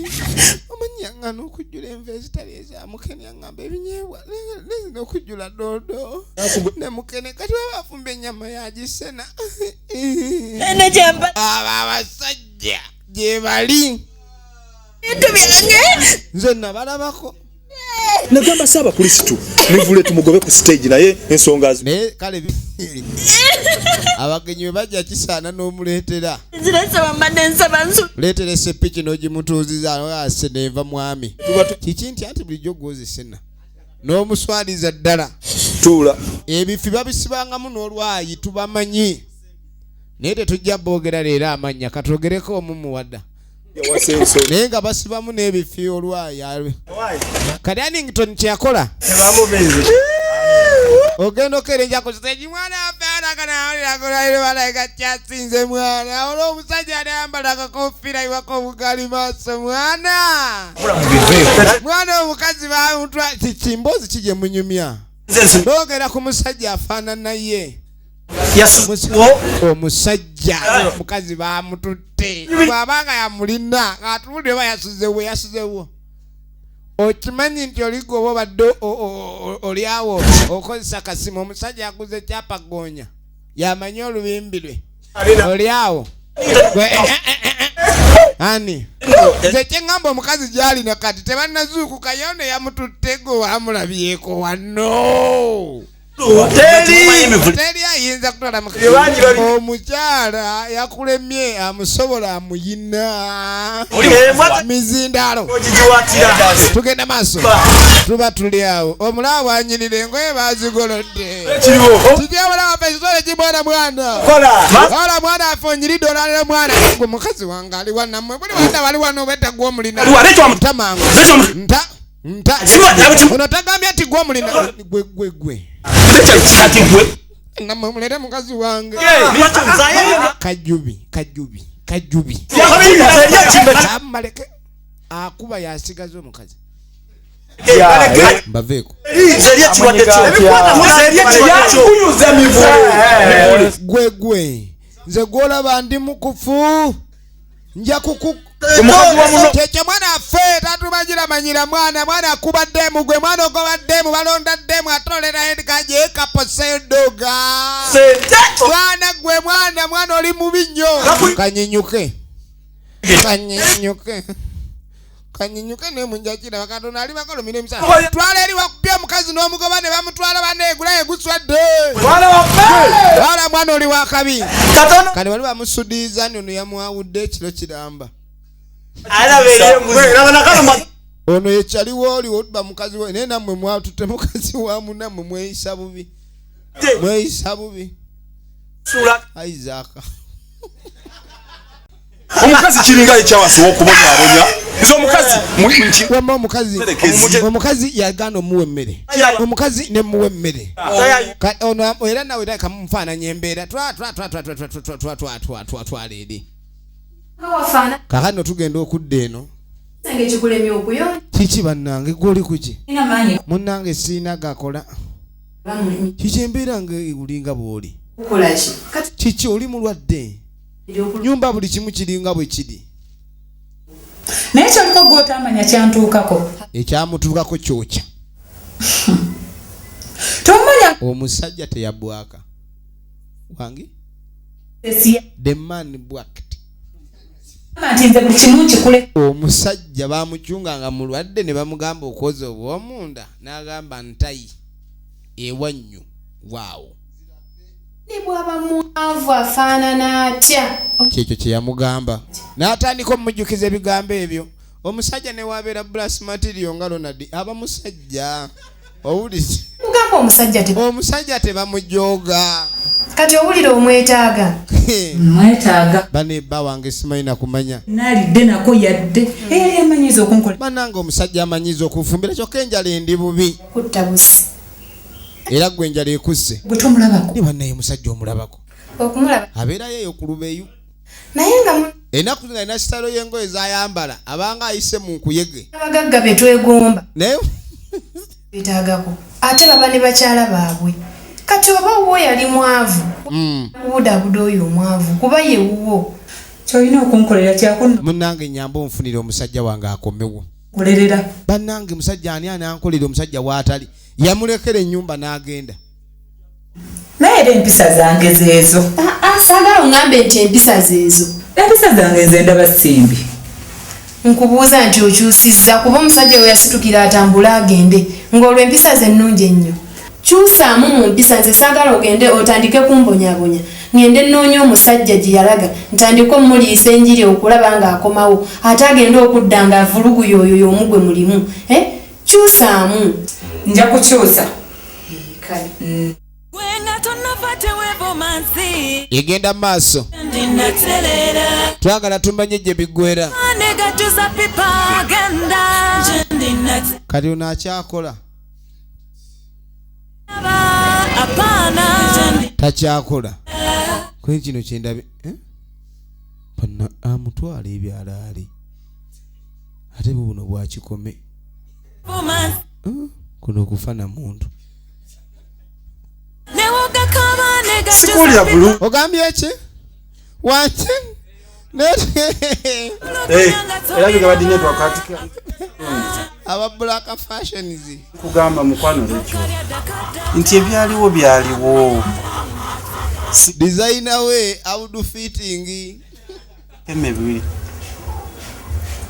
omanyanga n'okujjula enva ezitali ezamukene aŋŋamba ebinyeebwa n'okujjula doodo ne mukene kati baba afumba ennyama yagisena abo abasajja gye bali nze nabalabako nagamba saaba kristu nivule tumugobe ku stage naye ensonga naye kale abagenyi bwe bajja kisaana n'omuleetera leetera esepiki n'ogimutuuziza ase neva mwami kiki nti anti bulijjo gwozesena n'omuswaliza ddala tuula ebifi babisibangamu n'olwayi tubamanyi naye tetujja boogera leero amannya katogereko omumuwadda naye nga basibamu n'ebifi olwayi kati Annington kyeyakola ogenda okerenja ku stage mwana afeanakanawulirakolairebalaika kyasinze mwana olwo omusajja anayambala akakofiira iwako obugali maaso mwana omukazi bamutwa kimboozi kigye munyumya boogera ku musajja afaanana ye omusajja mukazi bamututte bwabanga yamulina atuludde oba yasuzewo okimanyi nti oligoba obadde oliawo okozesa kasimu omusajja aguze kyapagoonya yamanyi olubimbi lwe oliawo ani nze kyeŋŋamba omukazi gy'alina kati tebanazuukuka yona yamututtego wamulabyeko wano teri ayinza kutwala omukyala yakulemye amusobola amuyina mizindalo tugenda maaso tuba tuli awo omulaba bwanyirira engoye bazigolodde kijabula waffe kisole kibona mwana ola mwana affe onyiridde olalira mwana gwe mukazi wange ali wanammwe buli wanda wali wano obwedda gw'omulina ntamangu nta ono tagambye ati gw'omulina gwe namwe mulete mukazi wange kajubi amaleke akuba yasigaza omukazi mbaveeko gwe nze gwolaba ndi mukufu nja kuku kyekyo mwana affe tatumanyiira manyira mwana akuba ddemu gwe mwana ogoba ddemu balonda ddemu atolera endikaje kaposedoga mwana oli mubi nnyo kanyinyuke kanyinyuke ne munjakira bakatona ali bakolo mine msa twala eri wakupya mukazi n'omugoba ne bamutwala banegula eguswadde wala mwana oli wakabi katono kale bali bamusudiza nno yamwawudde ekiro kiramba ono yekyaliwo oli otuba mukazi we naye nammwe mwatutte mukazi wamu nammwe mweyisa bubi Isaac omukazi kiringa ekyawasiwa okumonyabonya omukazi yagana omuwa emmere omukazi nemuwa emmere ono era nawe kamufaananya embeera twatwala eri kakano tugenda okudda eno kiki bannange gwoli kuki munnange siina gakola kiki embeera nga ulinga bwoli kiki oli mulwadde nyumba buli kimu kiringa bwe kiri naye kyoliko gw'otamanya kyantuukako ekyamutuukako kyokya tomanya omusajja teyabwaka wange the man bwaked nti nze buli kimu nkikule omusajja bamucunga nga mulwadde ne bamugamba okoza obw'omunda n'agamba ntayi ewannyo waawo ni bwaba muavu afaanana atya kyekyo kye yamugamba n'atandika omujjukiza ebigambo ebyo omusajja ne wabeera brass material nga Ronald aba musajja owulise mugamba omusajja tebamujooga kati owulire omwetaaga bane bba wange simanyi nakumanya naalidde nako yadde eyali amanyiza okunkola bananga omusajja amanyiza okufumbira kyokka enjala endi bubi kutta busi era gwe enjala ekusse gwe tomulabako ni bannaye musajja omulabako okumulaba abeerayo eyo ku lubeyu naye nga ennaku zino alina kitalo y'engoye zayambala abanga ayise mu nkuyege abagagga be twegomba naye bitaagako ate baba ne bakyala baabwe kati oba wuwo yali mwavu kubudabuda oyo omwavu kuba ye wuwo kyolina okunkolera kyakuno munnange nyamba onfunire omusajja wange akomewo kolerera bannange musajja ani anankolera omusajja waatali yamulekera ennyumba n'agenda naye era empisa zange zeezo saagala oŋŋambe nti empisa zeezo empisa zange nze ndaba simbi nkubuuza nti okyusizza kuba omusajja we yasitukira atambule agende ng'olwo empisa ze ennungi ennyo kyusaamu mu mpisa nze saagala ogende otandike kumbonyabonya ngende nnoonya omusajja gye yalaga ntandike omuliisa enjiri okulaba ng'akomawo ate agende okudda ng'avuluguya oyo y'omugwe mulimu kyusaamu nja kukyusa egenda mu maaso twagala tumanye gye biggwera kati ono akyakola takyakola kwe kino kyendabe panna amutwala ebyalaali ate buno bwakikome kuno okufana muntu sikulya bulu ogambye ki waki era bigabadde network katika aba black fashions kugamba mukwano lekyo nti ebyaliwo byaliwo designer we audu fitting emebi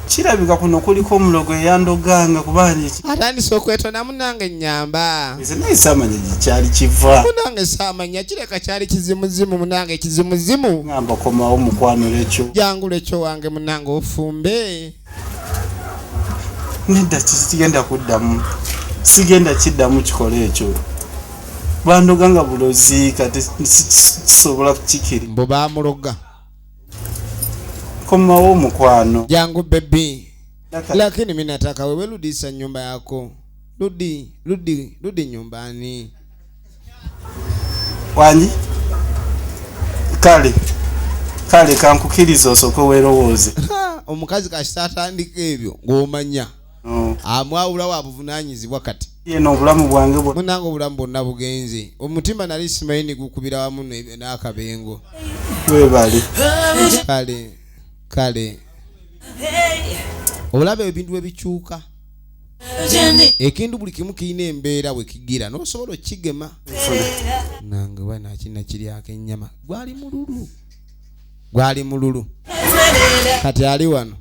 kirabika kuno kuliko omulogo eyandoganga kubanje atandise okwetona munange nyamba nze naye saamanya kyali kiva munange saamanya kireka kyali kizimuzimu munange kizimuzimu ngamba komawo mukwano lekyo jangu lekyo wange munange ofumbe nedda kigenda kuddamu sigenda kiddamu kikola ekyo bandoganga bulozi kati kisobola kukikiri mbo bamuloga komawo mukwano jangu bebi lakini mimi nataka wewe rudisha nyumba yako rudi nyumbani wanyi kale kankukiriza osooke weerowooze omukazi kashitatandika ebyo ng'omanya amwawulawo abuvunanyizibwa kati yeno obulamu bwange munange obulamu bwonna bugenze omutima nali simanyi gukubira wamu n'akabengo webale kale olaba ebintu ebikyuka ekintu buli kimu kirina embeera we kigira n'osobola okigema nange wanakina kiryako ennyama gwali mululu kati ali wano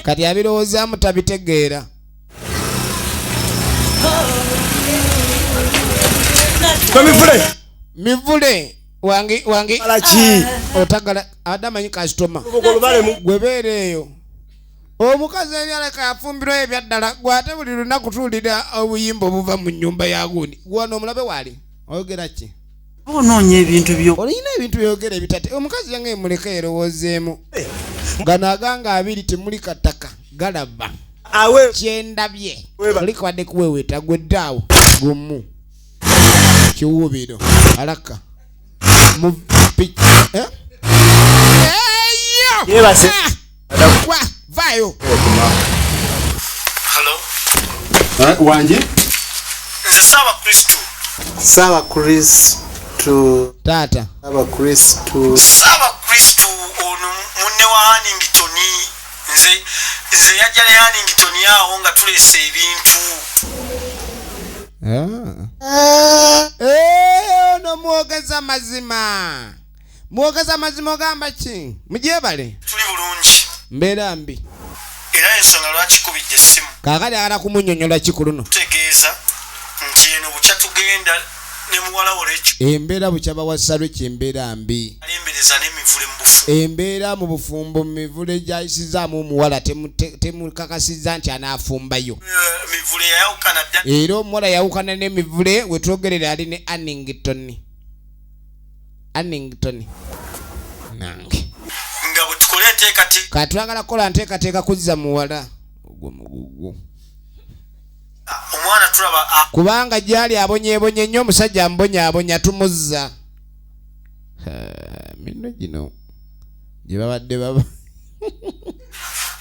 kati abirowoozamu tabitegeera. Mivule wangi otagala adamanyi kasitoma gwebeereeyo omukazi eri aleka yafumbirwa ebyaddala gwate buli lunaku tuwulira obuyimba obuva mu nnyumba ya gundi gwano omulabe waali oyogera ki onoonya ebintu byo olina ebintu byogera ebitate omukazi yange muleka erowoozeemu gano aganga abiri temuli kataka galaba kyendabye olikwadde kuweweeta gweddaawo gumu kiwubiro alaka vayo wangi nze Saba Kristu tata Saba Kristu ono munne wa Hannington nze yajja ne Hannington awo nga tulese ebintu ono mwogeza mazima ogamba ki mujebale tuli bulungi mbeera mbi era ensonga lwaki kubidde essimu kaakati agala kumunyonyola kikulu no tegeeza nti eno bukya tugenda ne muwala wolekyo embeera bukya bawasalwe kyembeera mbi alembereza n'emivule mu bufu embeera mu bufumbo mivule gyayisizaamu omuwala temukakasizza nti anaafumbayo mivule yayawukana dda era omuwala yawukana n'emivule wetwogerera ali ne Hannington nange nga bwe tukole enteekateeka kati twagala kukola nteekateeka kuzza muwala ogwo mugugu omwana tulaba kubanga gyali abonyeebonye nnyo omusajja ambonyabonya tumuzza mino gino gye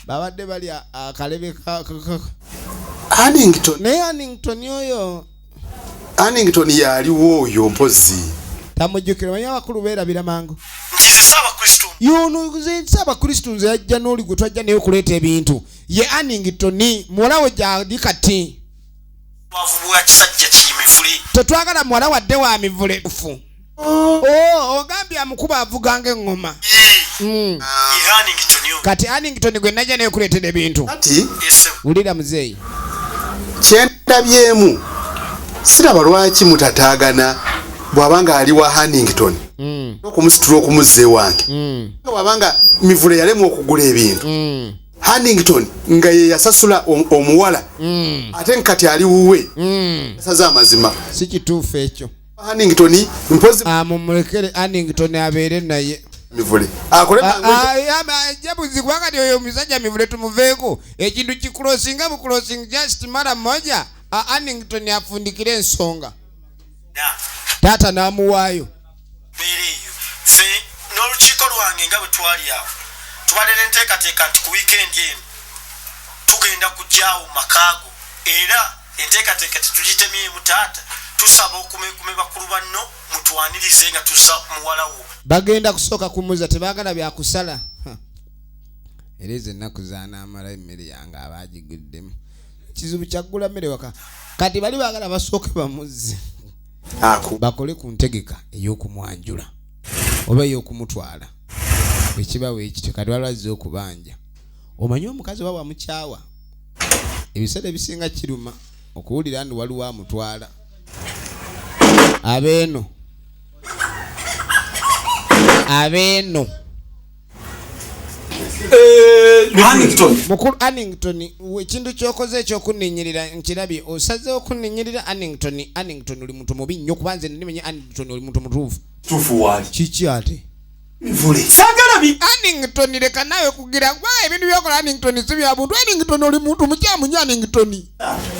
babadde bali akalebe Hannington naye Hannington yaliwo oyo mpozi tamujjukira manyi abakulu beerabira mangu nkize Ssaabakristu yono Ssaabakristu nze yajja n'oli gwe twajja naye okuleeta ebintu ye Hannington muwala we gyali kati wavubuwa kisajja kiyimivule tetwagala muwala wadde wa mivule fu ogambye amukuba avuganga eŋŋoma kati Hannington gwe najja naye okuleetera ebintu kati wulira muzeeyi kyendabyemu siraba lwaki mutataagana bw'abanga ali wa Hannington okumusitula okumuzza ewange bw'abanga mivule yalemwa okugula ebintu Hannington nga ye yasasula omuwala ate nkati ali wuwe yasaza amazima si kituufu ekyo Hannington mpozi mumulekere Hannington abeere naye mivule akole jabuzi kwakati oyo omusajja mivule tumuveeko ekintu kikulosinga bukulosinga just mara moja Hannington afundikire ensonga taata n'amuwaayo beereeyo fe n'olukiiko lwange nga bwe twali awo tubadde n'enteekateeka nti ku wiikendi eno tugenda kujjaawo makaago era enteekateeka tetugitemyemu taata tusaba okumekume bakulu banno mutwanirize nga tuzza muwala wo bagenda kusooka kumuza tebaagala byakusala era ezo ennaku zaanaamala emmere yange abaagiguddemu kizibu kyaggula mmere waka kati bali baagala basooke bamuzze bakole ku ntegeka ey'okumwanjula oba ey'okumutwala ekibawo ekityo kati balwazze okubanja omanyi omukazi oba bwamukyawa ebiseera ebisinga kiruma okuwulira ndi waliwo amutwala abeeno mukulu Hannington ekintu kyokoze ekyokunninyirira nkirabye osazeewo okunninyirira Hannington oli muntu mubi nnyo kuba nze nimenya Hannington oli muntu mutuufu tuufu waali kiki ate mivule sagala Hannington leka nawe kugira gwa ebintu byokola Hannington si bya buntu Hannington oli muntu mukyamu nnyo Hannington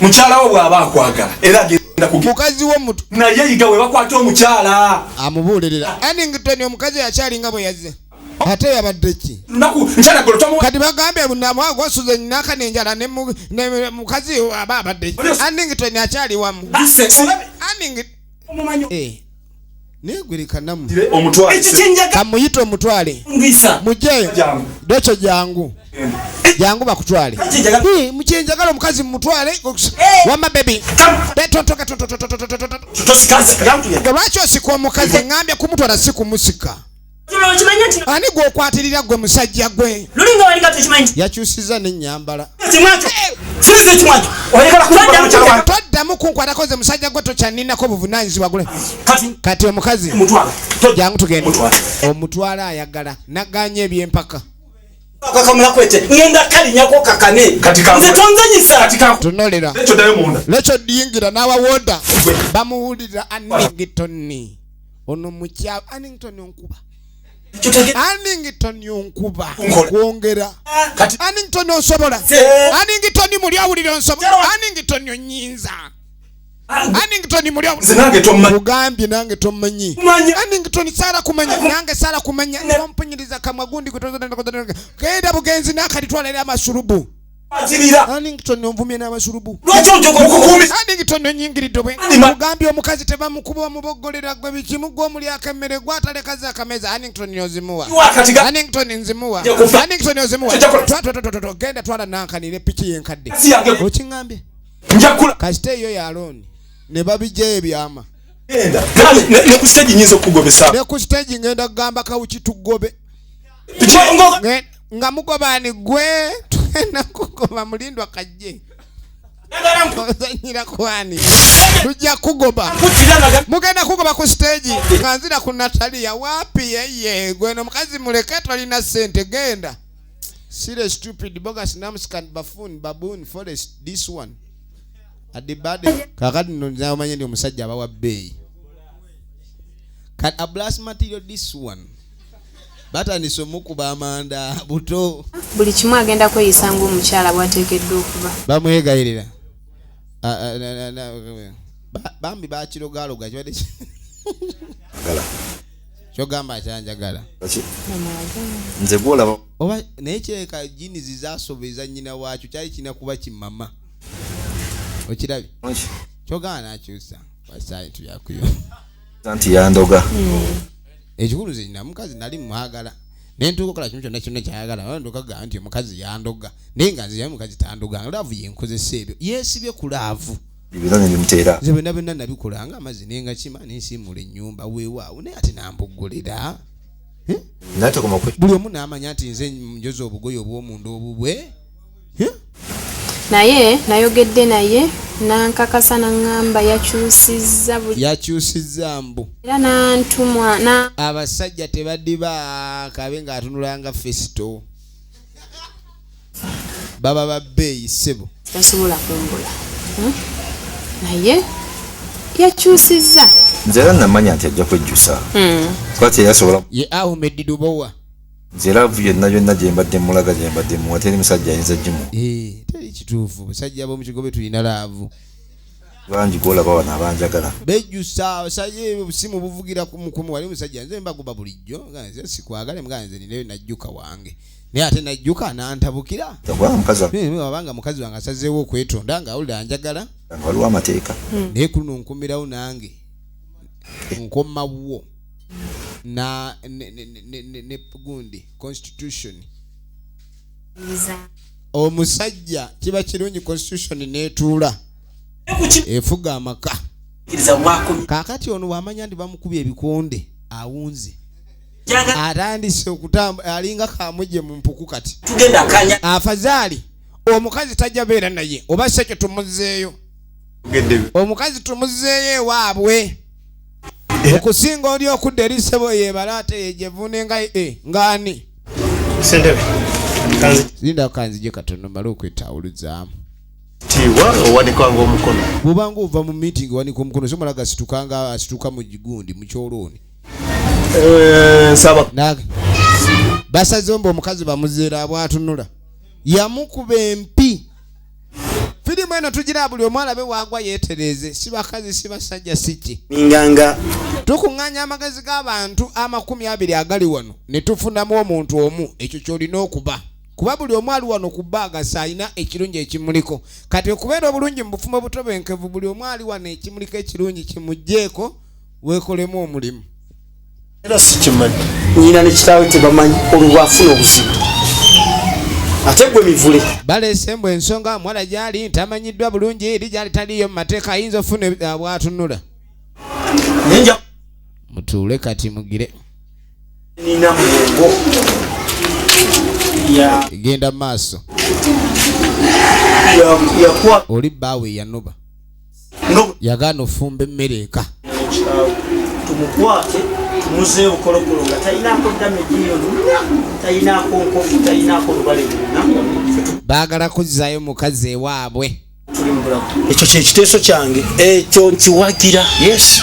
mukyala wo bw'aba akwagala era agenda mukazi w'omuntu naye yiga we bakwata omukyala amubuulirira Hannington omukazi yakyalinga bwe yazze ate yabadde ki kati bagambye bunamwa gwasuze nnaka n'enjala ne mukazi aba abadde Hannington akyali wamu negwirikanamu kamuyita omutwale mujeyo dokyo jangu jangu bakutwale mukyenjagala omukazi mumutwale wama baby lwaki osika omukazi ngambye kumutwala si kumusika ani gwokwatirira gwe musajja gwe yakyusiza nenyambala toddamu kunkwatako ze musajja gwe tokyaninako buvunanyizibwa gule kati omukazi jangu tugende omutwala ayagala naganya ebyempaka ngenda kalinyako kakane nze tonzanyisa tunolera lecho diyingira n'abawoda bamuwulira Annington ono mukya Annington onkuba Annington onkuba kwongera Annington osobola Annington muli awulira onsobola Annington onyinza Annington muli ugambye nange tomanyi Annington sara kumanya nange sara kumanya nompunyiriza kamwagundi kenda bugenzi nakalitwala era amasurubu Annington omvumye n'amasurubu Annington onyingiridde bwe ugambye omukazi tebamukuba mubogolera gwe bikimu gw'omuli akemmere gwatalekaza akameza Annington ozimuwa Annington nzimuwa Annington ozimuwa genda twala nankanire piki yenkadde okingambye kasite eyo ya Aloni ne babijja ebyama ne ku stage nyinzo kugobesa ne ku stage ngenda kugamba kawuki tugobe nga mugobani gwe twena kugoba mulindwa kajje ozanyira kwani tujja kugoba mugenda kugoba ku stage nganzira ku Natalia wapi yeye gwe no mukazi muleke twalina sente genda sire stupid bogus namscan buffoon baboon forest this one adibade kakati nonza omanye ndi omusajja abawa bay kat a blast material this one batandise omukuba amanda buto buli kimu agenda kweyisa ng'omukyala bw'ateekeddwa okuba bamwegayirira bambi bakirogaloga kibadde kyogamba kyanjagala nze gwolaba oba naye kireka jini zizasobeza nyina waakyo kyali kirina kuba kimama okirabye kyogana nakyusa wasaitu yakuyo anti yandoga ekikulu zina mukazi nali mwagala nentuuka okola kimu kyonna kyonna kyayagala ndokaga nti omukazi yandoga naye nga nze yamu mukazi tandoga laavu yenkozesa ebyo yeesibye ku laavu ebirone bimuteera nze byonna byonna nabikolanga amazzi nenga kima nensiimula ennyumba weewaawo naye ate nambuggulira buli omu n'amanya nti nze njoza obugoye obw'omunda obubwe naye nayogedde naye nankakasa naŋŋamba yakyusizza mbu era nantumwa abasajja tebaddiba kabe ng'atunulanga fesito baba babbeeyi ssebo tasobola kumbula naye yakyusizza nze era namanya nti ajja kwejjusa kwati eyasobola ye Ahmed Dubowa nze laavu yonna byonna gyembadde mulaga gyembadde muwa teri musajja ayinza gimu teri kituufu basajja ab'omu kigobe tulina laavu bangi gwolaba wano abanjagala bejjusa abasajja obusimu buvugira kumukumu wali omusajja nze mbagoba bulijjo nze sikwagale mga nze ninayo najjuka wange naye ate najjuka nantabukira wabanga mukazi wange asazeewo okwetonda nga awulira njagala waliwo amateeka naye kuno nkumirawo nange nkomawo na ne gundi constitution omusajja kiba kirungi constitution netuula efuga amaka kakati ono wamanya ndi bamukubye ebikonde awunze atandise okutamba alinga kamuje mu mpuku kati afadhali omukazi tajja beera naye oba sekyo tumuzeeyo omukazi tumuzeeyo waabwe okusinga oli okudda eri ssebo yebalate yejevune nga ngani sendebe zinda kanzije katono mala okwetawuluzaamu tiwa owanikanga omukono bubanga ova mu meeting wanika omukono somalaga asituka mu gigundi mu kyoloni basazeewo mbu omukazi bamuzeera bwatunula yamukuba empi firimu eno tugira buli omwalabe wagwa yeetereze si bakazi si basajja siki minganga tukuŋŋaanya amagezi g'abantu 20 agali wano ne tufunamu omuntu omu ekyo kyolina okuba kuba buli omu ali wano ku baagasa alina ekirungi ekimuliko kati okubeera obulungi mu bufumo butobenkevu buli omu ali wano ekimuliko ekirungi kimugjeeko weekolemu omulimu era sikimanyi nyina ne kitaawe tebamanyi olwo bwafuna obuzibu ate gwe mivule balesembu ensonga mwala gyali tamanyiddwa bulungi eri gyali taliyo mu mateeka ayinza ofuna bwatunula nenja mutuule kati mugire nina mugongo ya genda maaso yakwa oli baawe yanoba yagaana ofumba emmere eka tumukwate tumuze bukolokolo nga tayinaako damejiyonu tayinaako nkovu tayinaako lubale lwonna baagala kuzzayo mukazi ewaabwe ekyo kyekiteeso kyange ekyo nkiwagira yes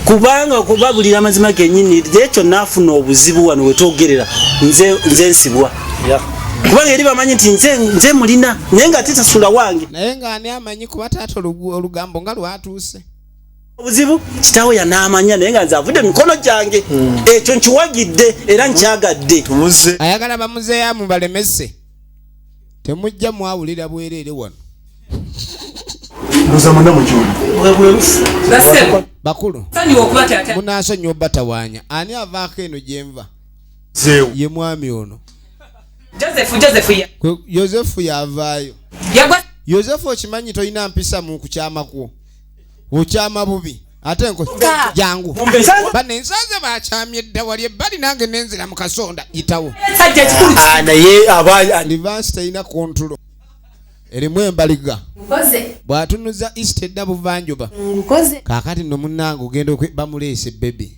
kubanga okubabulira amazima gennyini ekyo naafuna obuzibu wano wetwogerera nze nsibwa kubanga eri bamanyi nti nze mulina naye nga tisasula wange naye ng'ani amanyi kuba taata olugambo nga lwatuuse obuzibu kitaawe yanaamanya naye nga nze avudde mikono gyange ekyo nkiwagidde era nkyagadde ayagala bamuzeeyamu balemese temujja mwawulira bwereere wano bakulu munaasonyiwa obatawaanya ani avaako eno gyenva ye mwami ono yosefu yavaayo yosefu okimanyi tolina mpisa mu kukyama kwo okyama bubi ate jangu bano ensanze bakyamye edda wali ebbali nange nenzira mu kasonda yitawo naye advance talina kontulo erimu embaliga bw'atunuza east edda buvanjuba kaakati no munnange ogenda bamuleese bebi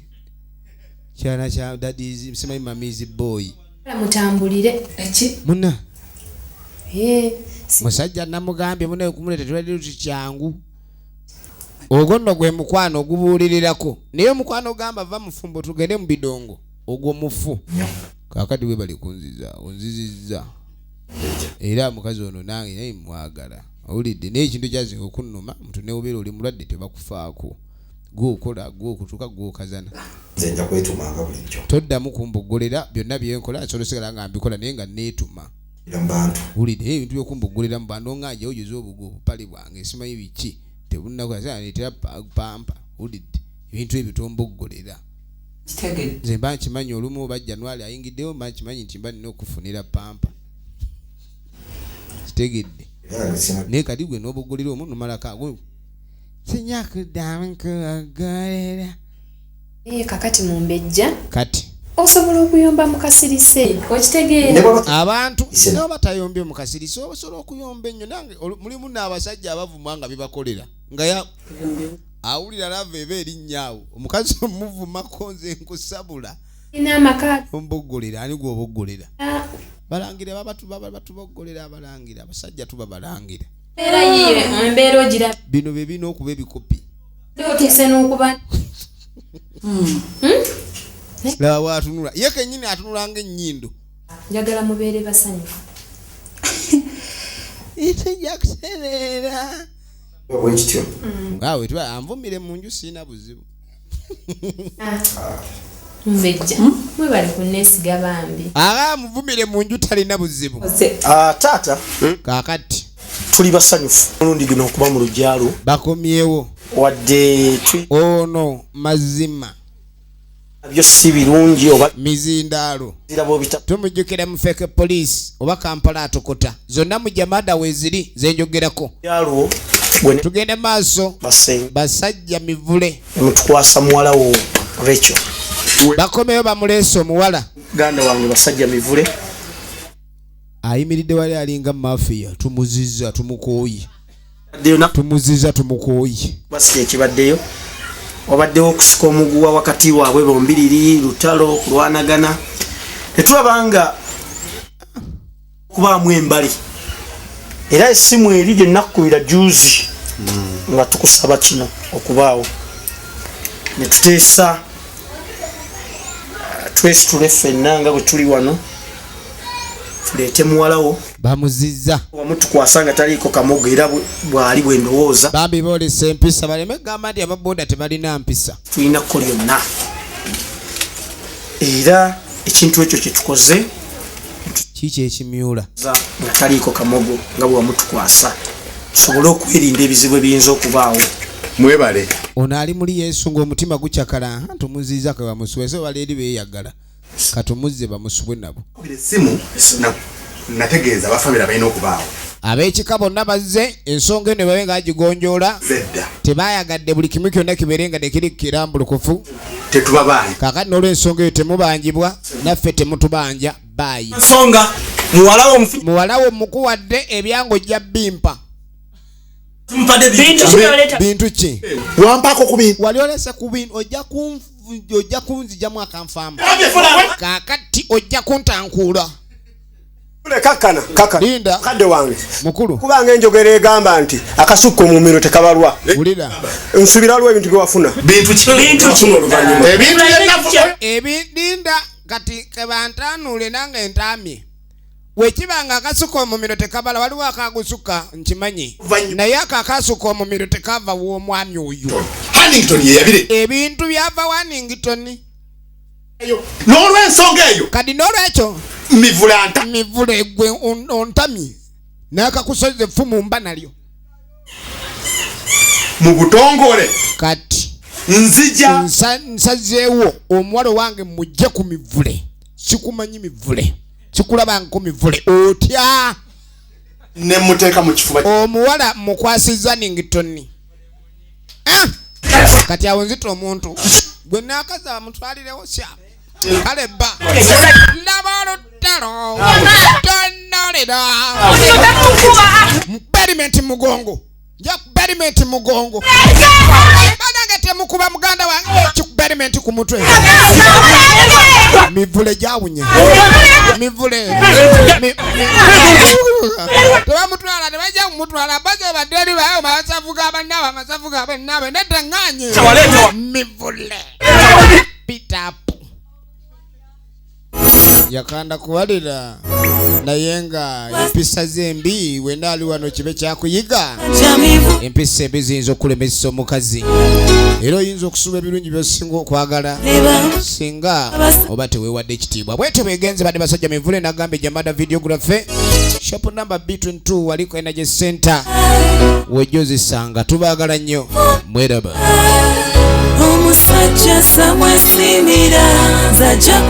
kyana kya dadies msimanyi mamizi boy mutambulire muna musajja namugambye muna okumuleta tulwadde tukyangu ogwo nno gwe mukwano ogubuulirirako naye omukwano ogamba va mufumbo tugende mu bidongo ogwo mufu kaakati we bali kunziza onzizizza era mukazi ono nange naye mwagala owulidde naye ekintu kyazinga okunnuma muntu newobeera oli mulwadde tebakufaako gwokola gwokutuuka gwokazana nze nja kwetumanga bulijjo toddamu kumbuggolera byonna byenkola nsobola osigala nga mbikola naye nga neetuma wulidde naye ebintu byokumbuggolera mu bantu onganjewo oyoza obugo obupale bwange simanyi biki tebunakuleetera pampa wulidde ebintu ebyo tombuggolera nze mba nkimanyi olumu oba January ayingiddewo mba nkimanyi nti mba nina okufunira pampa kitegedde naye kati gwe n'obuggolera omu numalako sinyakuddamukubaggolera kakati mumbejja kati osobola okuyomba mu kasirise okitegeera abantu naye batayombye mu kasirise osobola okuyomba ennyo nange mulimu n'abasajja abavumwa nga bibakolera nga awulira lava eba erinnyaawo omukazi omuvumako nze nkusabula omboggolera ani gwoboggolera balangira batuboggolera abalangira abasajja tuba balangira bino bebina okuba ebikopi laba waatunula ye kennyini atunulanga ennyindo njagala mubeere basanyufu itejja kusereera bwekityo awe tuba anvumire mu nju siina buzibu mbejja mwe bali kunneesiga bambi muvumire mu nju talina buzibu taata kaakati tuli basanyufu mulundi guno okuba mu lujaalo bakomyewo wadde ono mazima byo si birungi oba mizindaalo tumujjukira mufeke poliisi oba Kampala atokota zonna mu Jamada weeziri zenjogerako tugende maaso basajja mivule mutukwasa muwala wo Rachel bakomeyo bamuleese omuwala ganda wange basajja mivule ayimiridde wali alinga mafiya tumuziza tumukooyi basi ekibaddeyo wabaddewo okusika omuguwa wakati waabwe bombiriri lutalo kulwanagana netulabanga kubaamu embali era essimu eri gye nakukubira juzi nga tukusaba kino okubaawo netuteesa twesitule ffenna nga bwe tuli wano tuleete muwalawo bamuziza wamu tukwasa nga taliiko kamogo era bwali bwendowooza bambi boolesa empisa baleme gamba nti ababoda tebalina mpisa tulina ko lyonna era ekintu ekyo kyetukoze kiki ekimyula nga taliiko kamogo nga bwe wamu tukwasa tusobole okwerinda ebizibu ebiyinza okubaawo mwebale ono ali muli Yesu ng'omutima gucakala tumuziza ke bamusuwe so bali eri beeyagala katumuzze bamusubwe nabo simu nategeeza bafamira balina okubaawo ab'ekika bonna bazze ensonga eno babe nga agigonjoola tebayagadde buli kimu kyonna kibeere nga tekiri kirambulukufu tetubabanja kakati n'olwensonga eyo temubanjibwa naffe temutubanja baayi nsonga muwalawo mukuwadde ebyango ojja bimpa bintu ki wampako ku bintu wali olese ku bintu ojja kunzijamu akanfaamu kakati ojja kuntankuula Kaka Linda kadde wange mukulu kubanga enjogera egamba nti akasukko mu miro tekabalwa ulira nsubiralwa ebintu byewafuna ebinda kati kebantanuule nange entamye wekibanga akasuka omumiro tekabala waliwo akagusuka nkimanyi naye akakasuka omumiro tekava w'omwami oyo ebintu byava Wannington n'olwensonga eyo kadi n'olwekyo mivule gwe ontami n'akakusoza effumu mba nalyo mu butongole kati nzija nsazeewo omuwala wange mujje ku mivule sikumanyi mivule sikulabanga ku mivule otya ne muteeka mu kifuba omuwala mukwasizza Wannington kati awo nzita omuntu gwe naakaza mutwalirewo sya kale bba ndaba olutalo tonolera berimenti mugongo nja berimenti mugongo banange temukuba muganda wange berimenti ku mutwe mivule gyawunye mivule tebamutwala tebajja kumutwala baze badderi bayo masavuga abannaaba amasavuga abannaaba neddanganye mivule pitapu yakanda kuwalira naye nga empisa zembi wena ali wano kibe kyakuyiga empisa embi ziyinza okulemesa omukazi era oyinza okusuba ebirungi byosinga okwagala singa oba teweewadde ekitiibwa bwetyo bwegenze badde basajja mivule nagamba Jamada videography shop number B22 waliko Energy Center wejozisanga tubaagala nnyo mweraba omusajja samwesimira zajja